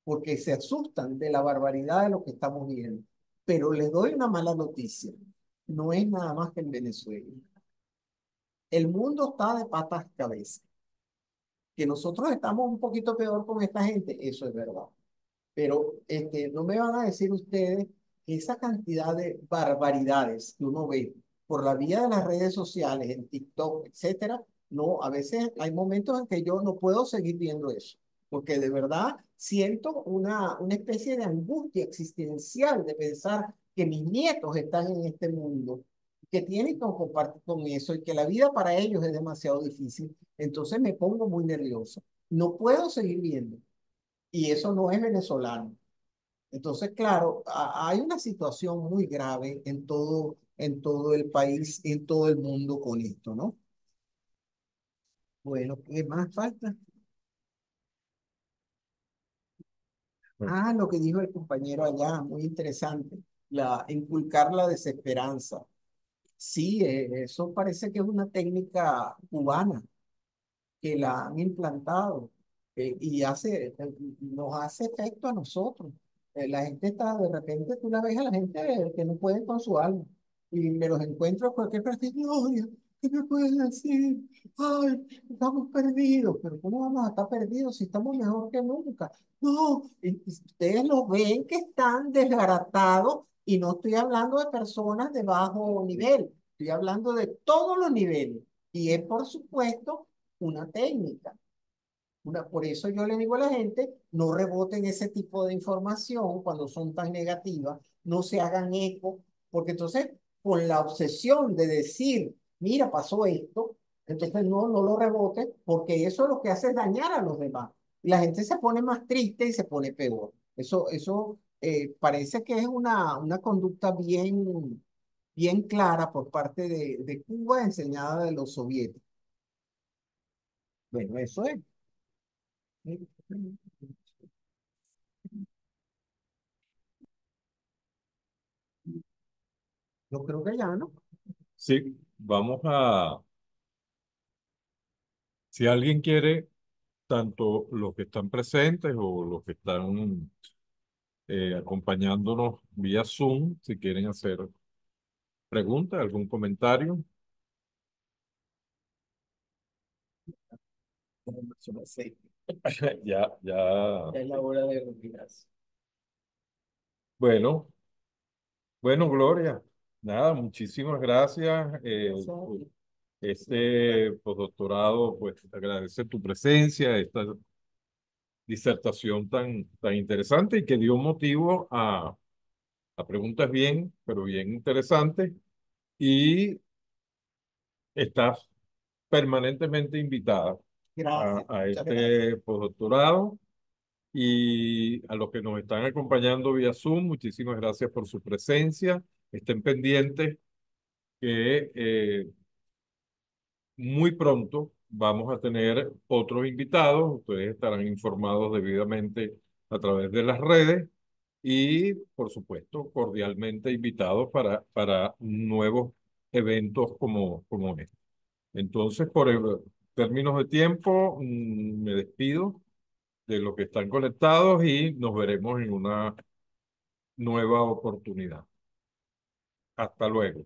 porque se asustan de la barbaridad de lo que estamos viendo. Pero les doy una mala noticia. No es nada más que en Venezuela. El mundo está de patas cabeza. Que nosotros estamos un poquito peor con esta gente, eso es verdad. Pero no me van a decir ustedes que esa cantidad de barbaridades que uno ve por la vía de las redes sociales, en TikTok, etcétera, no, a veces hay momentos en que yo no puedo seguir viendo eso, porque de verdad siento una especie de angustia existencial de pensar que mis nietos están en este mundo, que tienen que compartir con eso y que la vida para ellos es demasiado difícil. Entonces me pongo muy nervioso. No puedo seguir viendo. Y eso no es venezolano. Entonces, claro, hay una situación muy grave en todo el país, en todo el mundo con esto, ¿no? Bueno, ¿qué más falta? Ah, lo que dijo el compañero allá, muy interesante, inculcar la desesperanza. Sí, eso parece que es una técnica cubana que la han implantado y nos hace efecto a nosotros. La gente está, de repente tú la ves a la gente que no puede con su alma y me los encuentro en cualquier parte, Gloria, ¿qué me puedes decir? Ay, estamos perdidos, pero ¿cómo vamos a estar perdidos si estamos mejor que nunca? No, y ustedes lo ven que están desbaratados y no estoy hablando de personas de bajo nivel, estoy hablando de todos los niveles. Y es por supuesto una técnica. Por eso yo le digo a la gente, no reboten ese tipo de información cuando son tan negativas, no se hagan eco, porque entonces con la obsesión de decir, mira, pasó esto, entonces no lo rebotes, porque eso lo que hace es dañar a los demás. Y la gente se pone más triste y se pone peor. Eso parece que es una conducta bien clara por parte de Cuba, enseñada de los soviéticos. Bueno, eso es. Yo creo que ya, ¿no? Sí, vamos a, si alguien quiere, tanto los que están presentes o los que están acompañándonos vía Zoom, si quieren hacer preguntas, algún comentario. Son las 6. Ya, ya. Ya es la hora de retirarse. Bueno, bueno, Gloria, nada, muchísimas gracias. Gracias a ti. Este postdoctorado, pues agradece tu presencia, esta disertación tan interesante y que dio motivo a preguntas bien, pero bien interesantes. Y estás permanentemente invitada Gracias, a muchas gracias. este postdoctorado. Y a los que nos están acompañando vía Zoom, muchísimas gracias por su presencia. Estén pendientes que muy pronto vamos a tener otros invitados. Ustedes estarán informados debidamente a través de las redes y, por supuesto, cordialmente invitados para nuevos eventos como este. Entonces, por términos de tiempo, me despido de los que están conectados y nos veremos en una nueva oportunidad. Hasta luego.